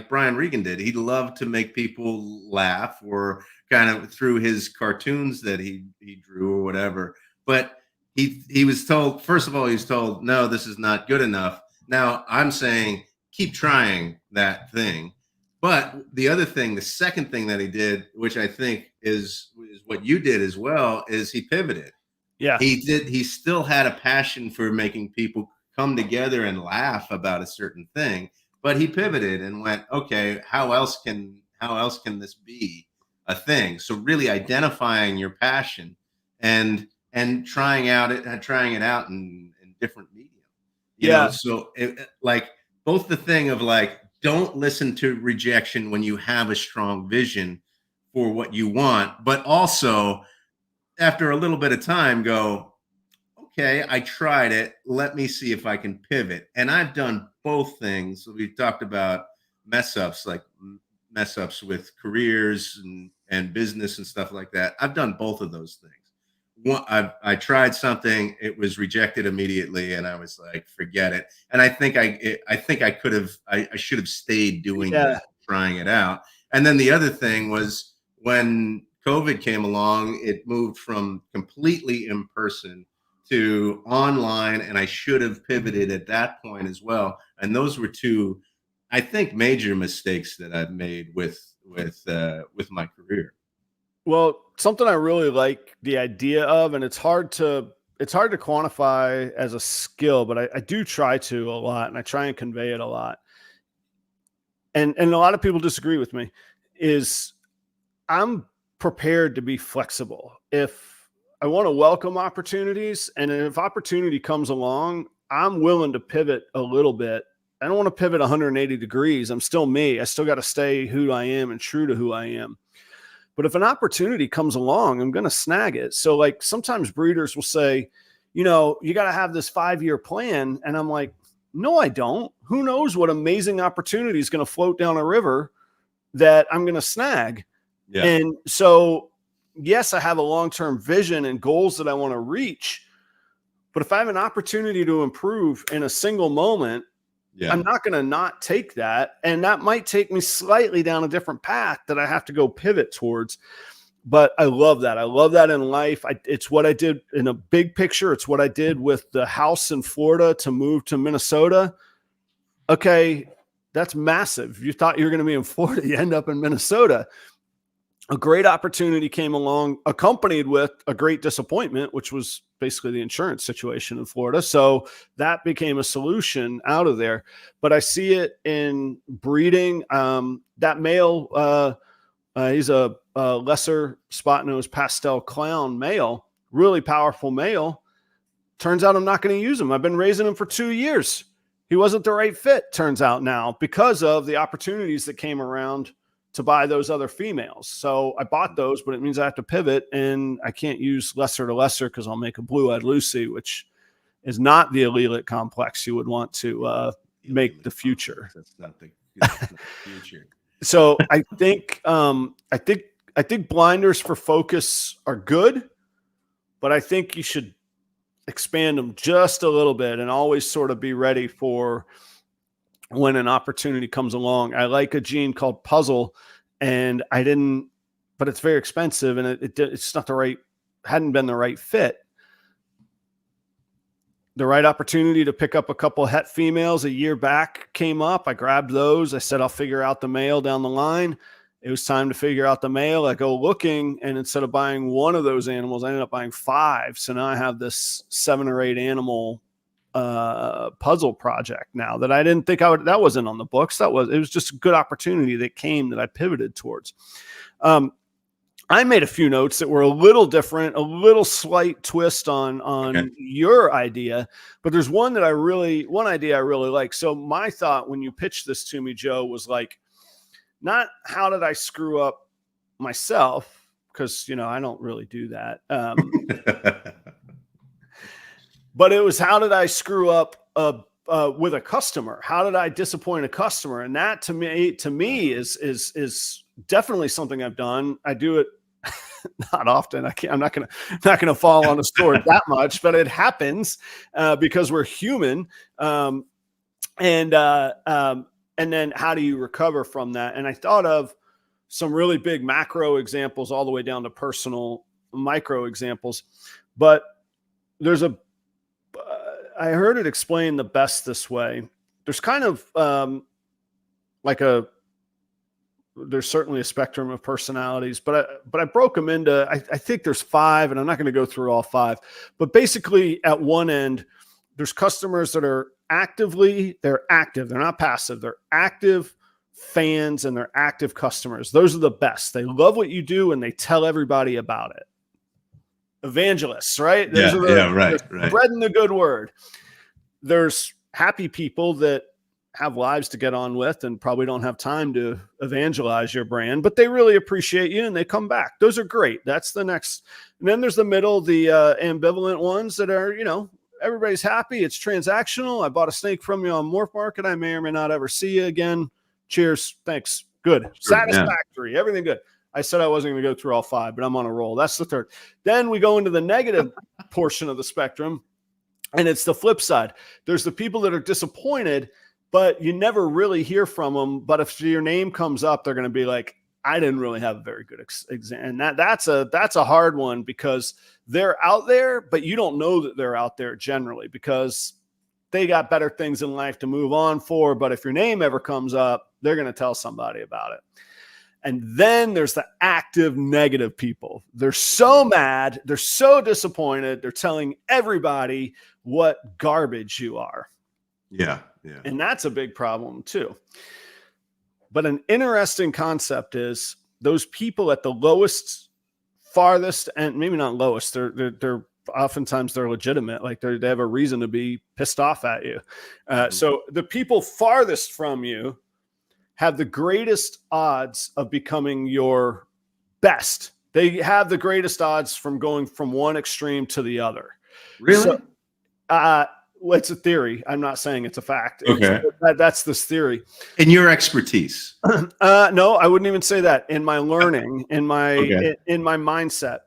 Brian Reagan did. He loved to make people laugh, or kind of through his cartoons that he drew or whatever. But he was told, first of all, he was told, no, this is not good enough. Now I'm saying, keep trying that thing. But the second thing that he did, which I think is what you did as well, is he pivoted. Yeah. He still had a passion for making people come together and laugh about a certain thing, but he pivoted and went, okay, how else can this be a thing? So really identifying your passion and trying it out in different medium. So like both the thing of like, don't listen to rejection when you have a strong vision for what you want, but also after a little bit of time go, okay, I tried it. Let me see if I can pivot. And I've done both things. So we talked about mess ups with careers and business and stuff like that. I've done both of those things. I tried something, it was rejected immediately, and I was like, forget it. And I think I should have stayed doing that, trying it out. And then the other thing was when COVID came along, it moved from completely in person to online, and I should have pivoted at that point as well. And those were two, I think, major mistakes that I've made with my career. Well, something I really like the idea of, and it's hard to quantify as a skill, but I do try to a lot, and I try and convey it a lot. And a lot of people disagree with me, is I'm prepared to be flexible. If I want to welcome opportunities, and if opportunity comes along, I'm willing to pivot a little bit. I don't want to pivot 180 degrees. I'm still me. I still got to stay who I am and true to who I am. But if an opportunity comes along, I'm going to snag it. So like sometimes breeders will say, you know, you got to have this 5-year plan. And I'm like, no, I don't. Who knows what amazing opportunity is going to float down a river that I'm going to snag. Yeah. And so, yes, I have a long-term vision and goals that I want to reach. But if I have an opportunity to improve in a single moment, I'm not going to not take that. And that might take me slightly down a different path that I have to go pivot towards. But I love that. I love that in life. It's what I did in a big picture. It's what I did with the house in Florida to move to Minnesota. Okay, that's massive. You thought you were going to be in Florida, you end up in Minnesota. A great opportunity came along, accompanied with a great disappointment, which was basically the insurance situation in Florida. So that became a solution out of there. But I see it in breeding. That male, he's a lesser spot nose pastel clown male, really powerful male. Turns out I'm not going to use him. I've been raising him for 2 years. He wasn't the right fit, turns out now, because of the opportunities that came around to buy those other females. So I bought those, but it means I have to pivot, and I can't use lesser to lesser because I'll make a blue-eyed Lucy, which is not the allelic complex you would want to make the future. That's not the future. So I think blinders for focus are good, but I think you should expand them just a little bit and always sort of be ready for when an opportunity comes along. I like a gene called Puzzle, and but it's very expensive, and it's not hadn't been the right fit. The right opportunity to pick up a couple of het females a year back came up. I grabbed those. I said, I'll figure out the male down the line. It was time to figure out the male. I go looking, and instead of buying one of those animals, I ended up buying 5. So now I have this 7 or 8 animal puzzle project now that I didn't think that wasn't on the books. It was just a good opportunity that came that I pivoted towards. I made a few notes that were a little different, a little slight twist on your idea, but there's one idea I really like. So my thought when you pitched this to me, Joe, was like, not how did I screw up myself? Because, I don't really do that. But it was, how did I screw up with a customer? How did I disappoint a customer? And that to me is definitely something I've done. I do it not often. I'm not gonna fall on a sword that much, but it happens because we're human. And then how do you recover from that? And I thought of some really big macro examples all the way down to personal micro examples. But I heard it explained the best this way. There's kind of there's certainly a spectrum of personalities, but I broke them into, I think there's 5, and I'm not going to go through all 5, but basically at one end, there's customers that are they're active. They're not passive. They're active fans, and they're active customers. Those are the best. They love what you do, and they tell everybody about it. Evangelists, right? Right. Spreading the good word. There's happy people that have lives to get on with and probably don't have time to evangelize your brand, but they really appreciate you and they come back. Those are great. That's the next. And then there's the middle, the ambivalent ones that are, everybody's happy. It's transactional. I bought a snake from you on Morph Market. I may or may not ever see you again. Cheers. Thanks. Good. Satisfactory. Everything good. I said I wasn't going to go through all 5, but I'm on a roll. That's the third. Then we go into the negative portion of the spectrum, and it's the flip side. There's the people that are disappointed, but you never really hear from them. But if your name comes up, they're going to be like, I didn't really have a very good exam. And that's a hard one because they're out there, but you don't know that they're out there generally because they got better things in life to move on for. But if your name ever comes up, they're going to tell somebody about it. And then there's the active negative people. They're so mad. They're so disappointed. They're telling everybody what garbage you are. Yeah. Yeah. And that's a big problem too. But an interesting concept is those people at the lowest, farthest, and maybe not lowest, they're oftentimes they're legitimate. Like they have a reason to be pissed off at you. So the people farthest from you have the greatest odds of becoming your best. They have the greatest odds from going from one extreme to the other. Really? So, well, it's a theory. I'm not saying it's a fact. Okay. That's this theory. In your expertise? No, I wouldn't even say that. In my learning, in my mindset.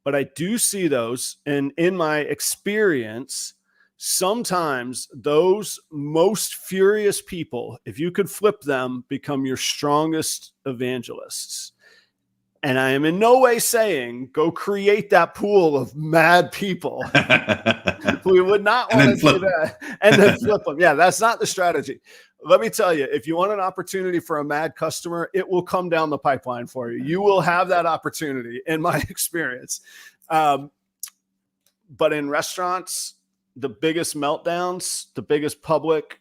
But I do see those, and in my experience, sometimes those most furious people, if you could flip them, become your strongest evangelists. And I am in no way saying go create that pool of mad people. We would not want to do that and then flip them. Yeah, that's not the strategy. Let me tell you, if you want an opportunity for a mad customer, it will come down the pipeline for you. You will have that opportunity in my experience. But in restaurants, the biggest meltdowns, the biggest public,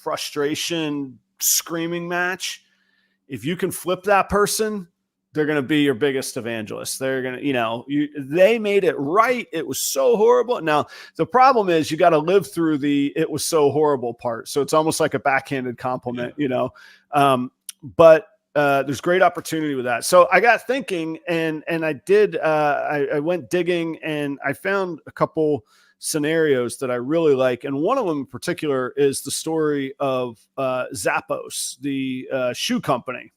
frustration, screaming match, if you can flip that person, they're going to be your biggest evangelist. They're going to, they made it right. It was so horrible. Now, the problem is you got to live through it was so horrible part. So it's almost like a backhanded compliment, but there's great opportunity with that. So I got thinking and I did, I went digging and I found a couple scenarios that I really like. And one of them in particular is the story of Zappos, the shoe company.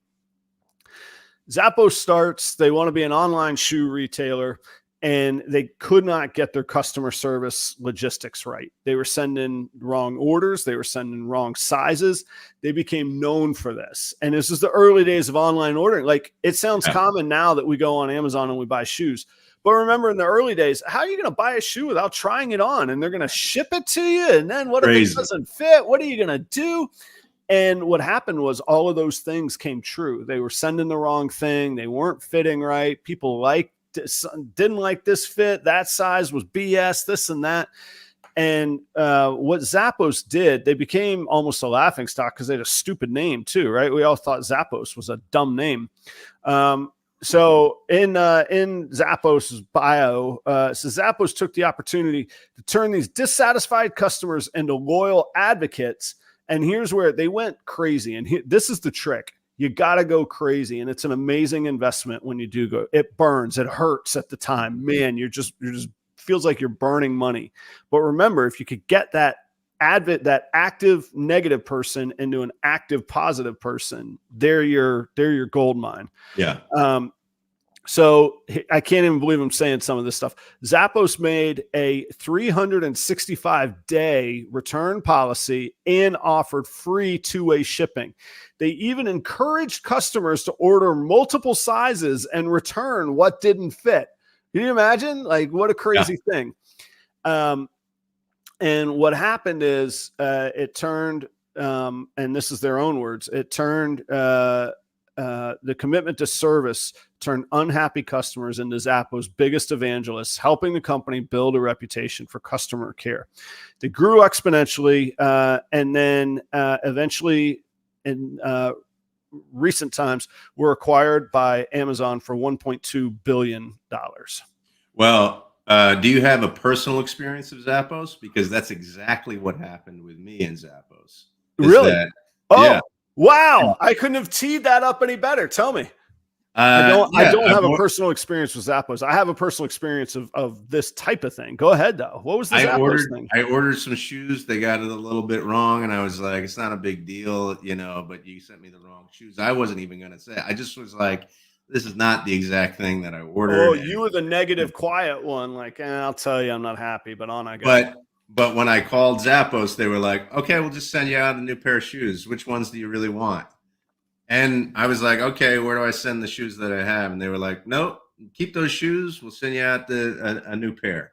Zappos starts, they want to be an online shoe retailer, and they could not get their customer service logistics right. They were sending wrong orders. They were sending wrong sizes. They became known for this. And this is the early days of online ordering. Like, it sounds common now that we go on Amazon and we buy shoes. But remember, in the early days, how are you going to buy a shoe without trying it on? And they're going to ship it to you. And then what if it doesn't fit? What are you going to do? And what happened was all of those things came true. They were sending the wrong thing. They weren't fitting right. People didn't like this fit. That size was BS, this and that. And what Zappos did, they became almost a laughingstock because they had a stupid name too, right? We all thought Zappos was a dumb name. So in Zappos' bio, so Zappos took the opportunity to turn these dissatisfied customers into loyal advocates. And here's where they went crazy. And this is the trick. You got to go crazy. And it's an amazing investment when you do go. It burns. It hurts at the time. Man, you're just feels like you're burning money. But remember, if you could get that active negative person into an active positive person, they're your gold mine. Yeah. So I can't even believe I'm saying some of this stuff. Zappos made a 365-day return policy and offered free two-way shipping. They even encouraged customers to order multiple sizes and return what didn't fit. Can you imagine? Like, what a crazy thing. And what happened is it turned, and this is their own words, it turned the commitment to service turned unhappy customers into Zappos' biggest evangelists, helping the company build a reputation for customer care. They grew exponentially, and then eventually in recent times were acquired by Amazon for $1.2 billion. Well, do you have a personal experience of Zappos? Because that's exactly what happened with me and Zappos. Really? Wow. I couldn't have teed that up any better. Tell me. I don't have a personal experience with Zappos. I have a personal experience of this type of thing. Go ahead, though. What was the Zappos thing? I ordered some shoes. They got it a little bit wrong, and I was like, it's not a big deal, but you sent me the wrong shoes. I wasn't even going to say it. I just was like, this is not the exact thing that I ordered. Oh, you were the negative, quiet one. Like, I'll tell you, I'm not happy, but on I go. But when I called Zappos, they were like, okay, we'll just send you out a new pair of shoes. Which ones do you really want? And I was like, okay, where do I send the shoes that I have? And they were like, nope, keep those shoes. We'll send you out a new pair.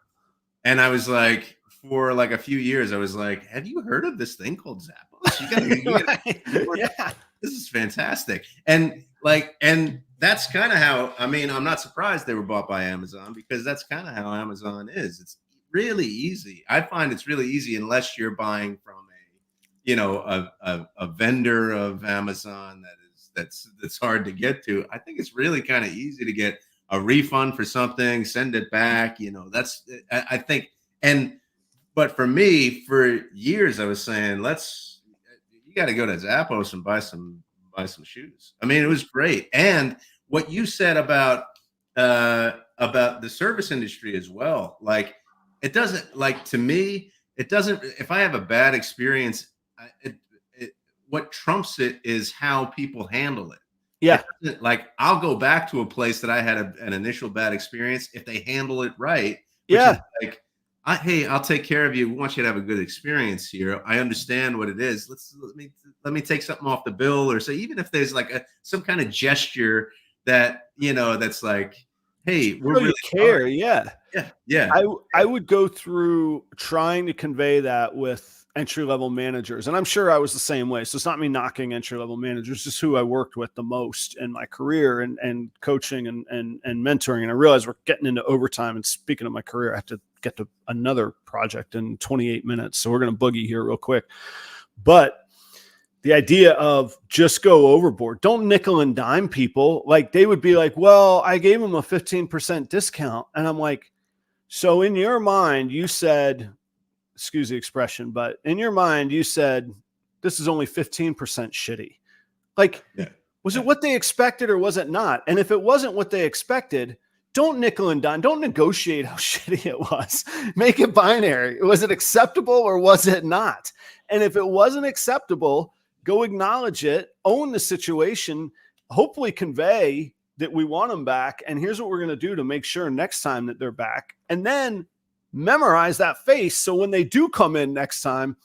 And I was like, for like a few years, I was like, have you heard of this thing called Zappos? Right. Yeah. This is fantastic. And like, and that's kind of how, I mean, I'm not surprised they were bought by Amazon, because that's kind of how Amazon is. It's really easy. I find it's really easy, unless you're buying from a vendor of Amazon that's hard to get to. I think it's really kind of easy to get a refund for something, send it back. That's, I think. But for me, for years, I was saying, you got to go to Zappos and buy some shoes. I mean, it was great. And what you said about the service industry as well, like, it doesn't, like, to me, it doesn't, if I have a bad experience, what trumps it is how people handle it. Yeah. Like, I'll go back to a place that I had an initial bad experience if they handle it right. Yeah. Like, hey, I'll take care of you. We want you to have a good experience here. I understand what it is. Let me take something off the bill, or say, even if there's like some kind of gesture that, that's like, hey, we're really care. sorry. Yeah. Yeah. I would go through trying to convey that with entry-level managers. And I'm sure I was the same way. So it's not me knocking entry-level managers, just who I worked with the most in my career, and coaching and mentoring. And I realized we're getting into overtime. And speaking of my career, I have to get to another project in 28 minutes. So we're going to boogie here real quick. But the idea of just go overboard, don't nickel and dime people. Like, they would be like, well, I gave them a 15% discount. And I'm like, so in your mind, you said, excuse the expression, but in your mind, you said, this is only 15% shitty. Like, was it what they expected, or was it not? And if it wasn't what they expected, don't nickel and dime. Don't negotiate how shitty it was. Make it binary. Was it acceptable or was it not? And if it wasn't acceptable, go acknowledge it, own the situation, hopefully convey that we want them back. And here's what we're going to do to make sure next time that they're back. And then memorize that face, so when they do come in next time,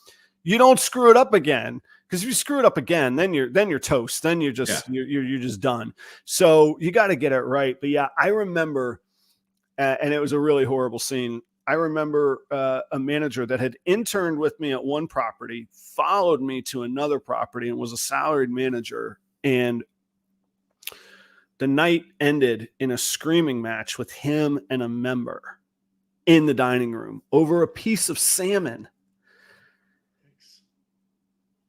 you don't screw it up again. Because if you screw it up again, then you're toast. Then you're just you're just done. So you got to get it right. But yeah, I remember, and it was a really horrible scene. I remember a manager that had interned with me at one property, followed me to another property, and was a salaried manager. And the night ended in a screaming match with him and a member in the dining room over a piece of salmon.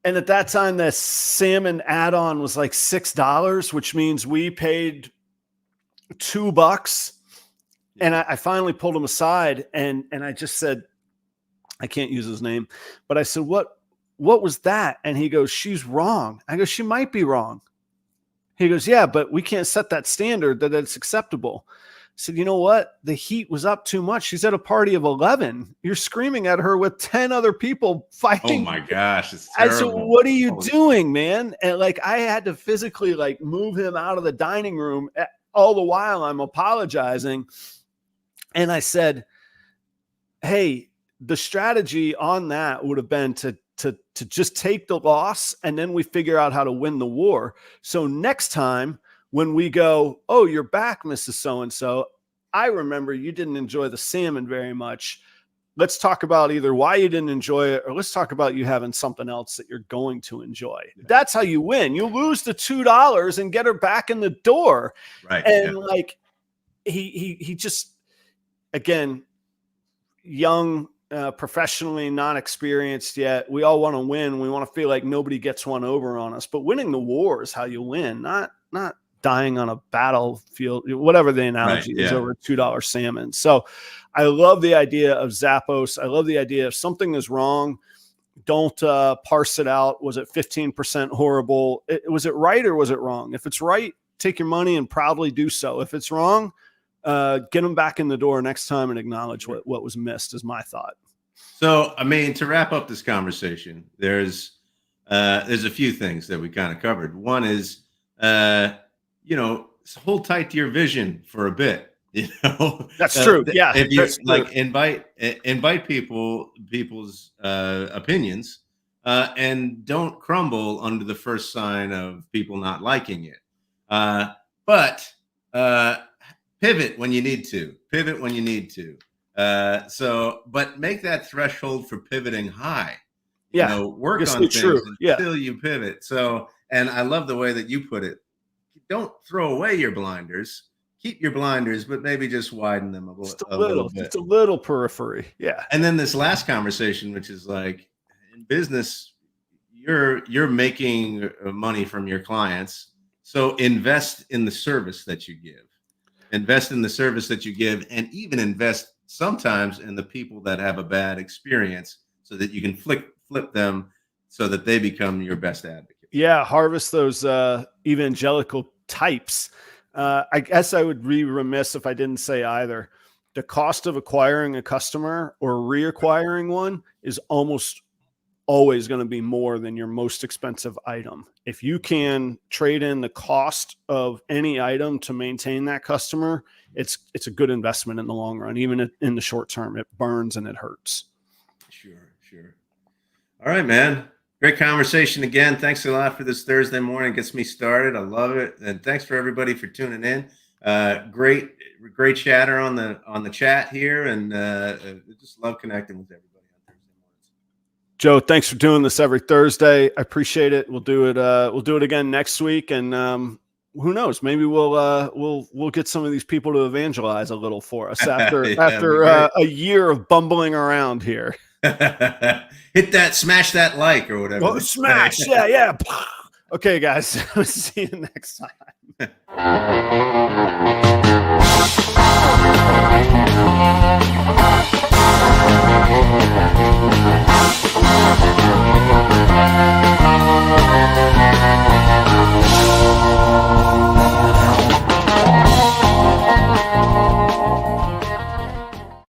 And at that time, the salmon add-on was like $6, which means we paid $2. And I finally pulled him aside, and I just said, I can't use his name, but I said, what was that? And he goes, she's wrong. I go, she might be wrong. He goes, yeah, but we can't set that standard that it's acceptable. I said, you know what? The heat was up too much. She's at a party of 11. You're screaming at her with 10 other people fighting. Oh my gosh. It's terrible. I said, what are you doing, man? And like, I had to physically like move him out of the dining room. All the while I'm apologizing. And I said, hey, the strategy on that would have been to just take the loss, and then we figure out how to win the war. So next time when we go, oh, you're back, Mrs. So-and-so, I remember you didn't enjoy the salmon very much. Let's talk about either why you didn't enjoy it, or let's talk about you having something else that you're going to enjoy. That's how you win. You lose the $2 and get her back in the door. Right. And like, he just, again, young, professionally not experienced yet. We all want to win. We want to feel like nobody gets one over on us, but winning the war is how you win, not dying on a battlefield, whatever the analogy is, over a $2 salmon. So I love the idea of Zappos. I love the idea if something is wrong, don't parse it out. Was it 15% horrible? Was it right or was it wrong? If it's right, take your money and proudly do so. If it's wrong, get them back in the door next time and acknowledge what was missed, is my thought. So, I mean, to wrap up this conversation, there's a few things that we kind of covered. One is, hold tight to your vision for a bit. That's true. Yeah. If you like invite people's opinions, and don't crumble under the first sign of people not liking it. But pivot when you need to. Pivot when you need to. But make that threshold for pivoting high. You know, work on things until you pivot. So, and I love the way that you put it. Don't throw away your blinders. Keep your blinders, but maybe just widen them a little bit. Just a little periphery. Yeah. And then this last conversation, which is like, in business, you're making money from your clients. So invest in the service that you give. Invest in the service that you give, and even invest sometimes in the people that have a bad experience, so that you can flip them so that they become your best advocate. Yeah, harvest those evangelical types. I guess I would be remiss if I didn't say either. The cost of acquiring a customer or reacquiring one is almost always going to be more than your most expensive item. If you can trade in the cost of any item to maintain that customer, it's a good investment in the long run. Even in the short term, it burns and it hurts. Sure. All right, man. Great conversation again. Thanks a lot for this Thursday morning. Gets me started. I love it. And thanks for everybody for tuning in. Great chatter on the chat here, and just love connecting with everybody on Thursday mornings. Joe, thanks for doing this every Thursday. I appreciate it. We'll do it again next week, and who knows? Maybe we'll get some of these people to evangelize a little for us after a year of bumbling around here. Smash that like or whatever. Oh, smash. Yeah. Okay, guys. See you next time.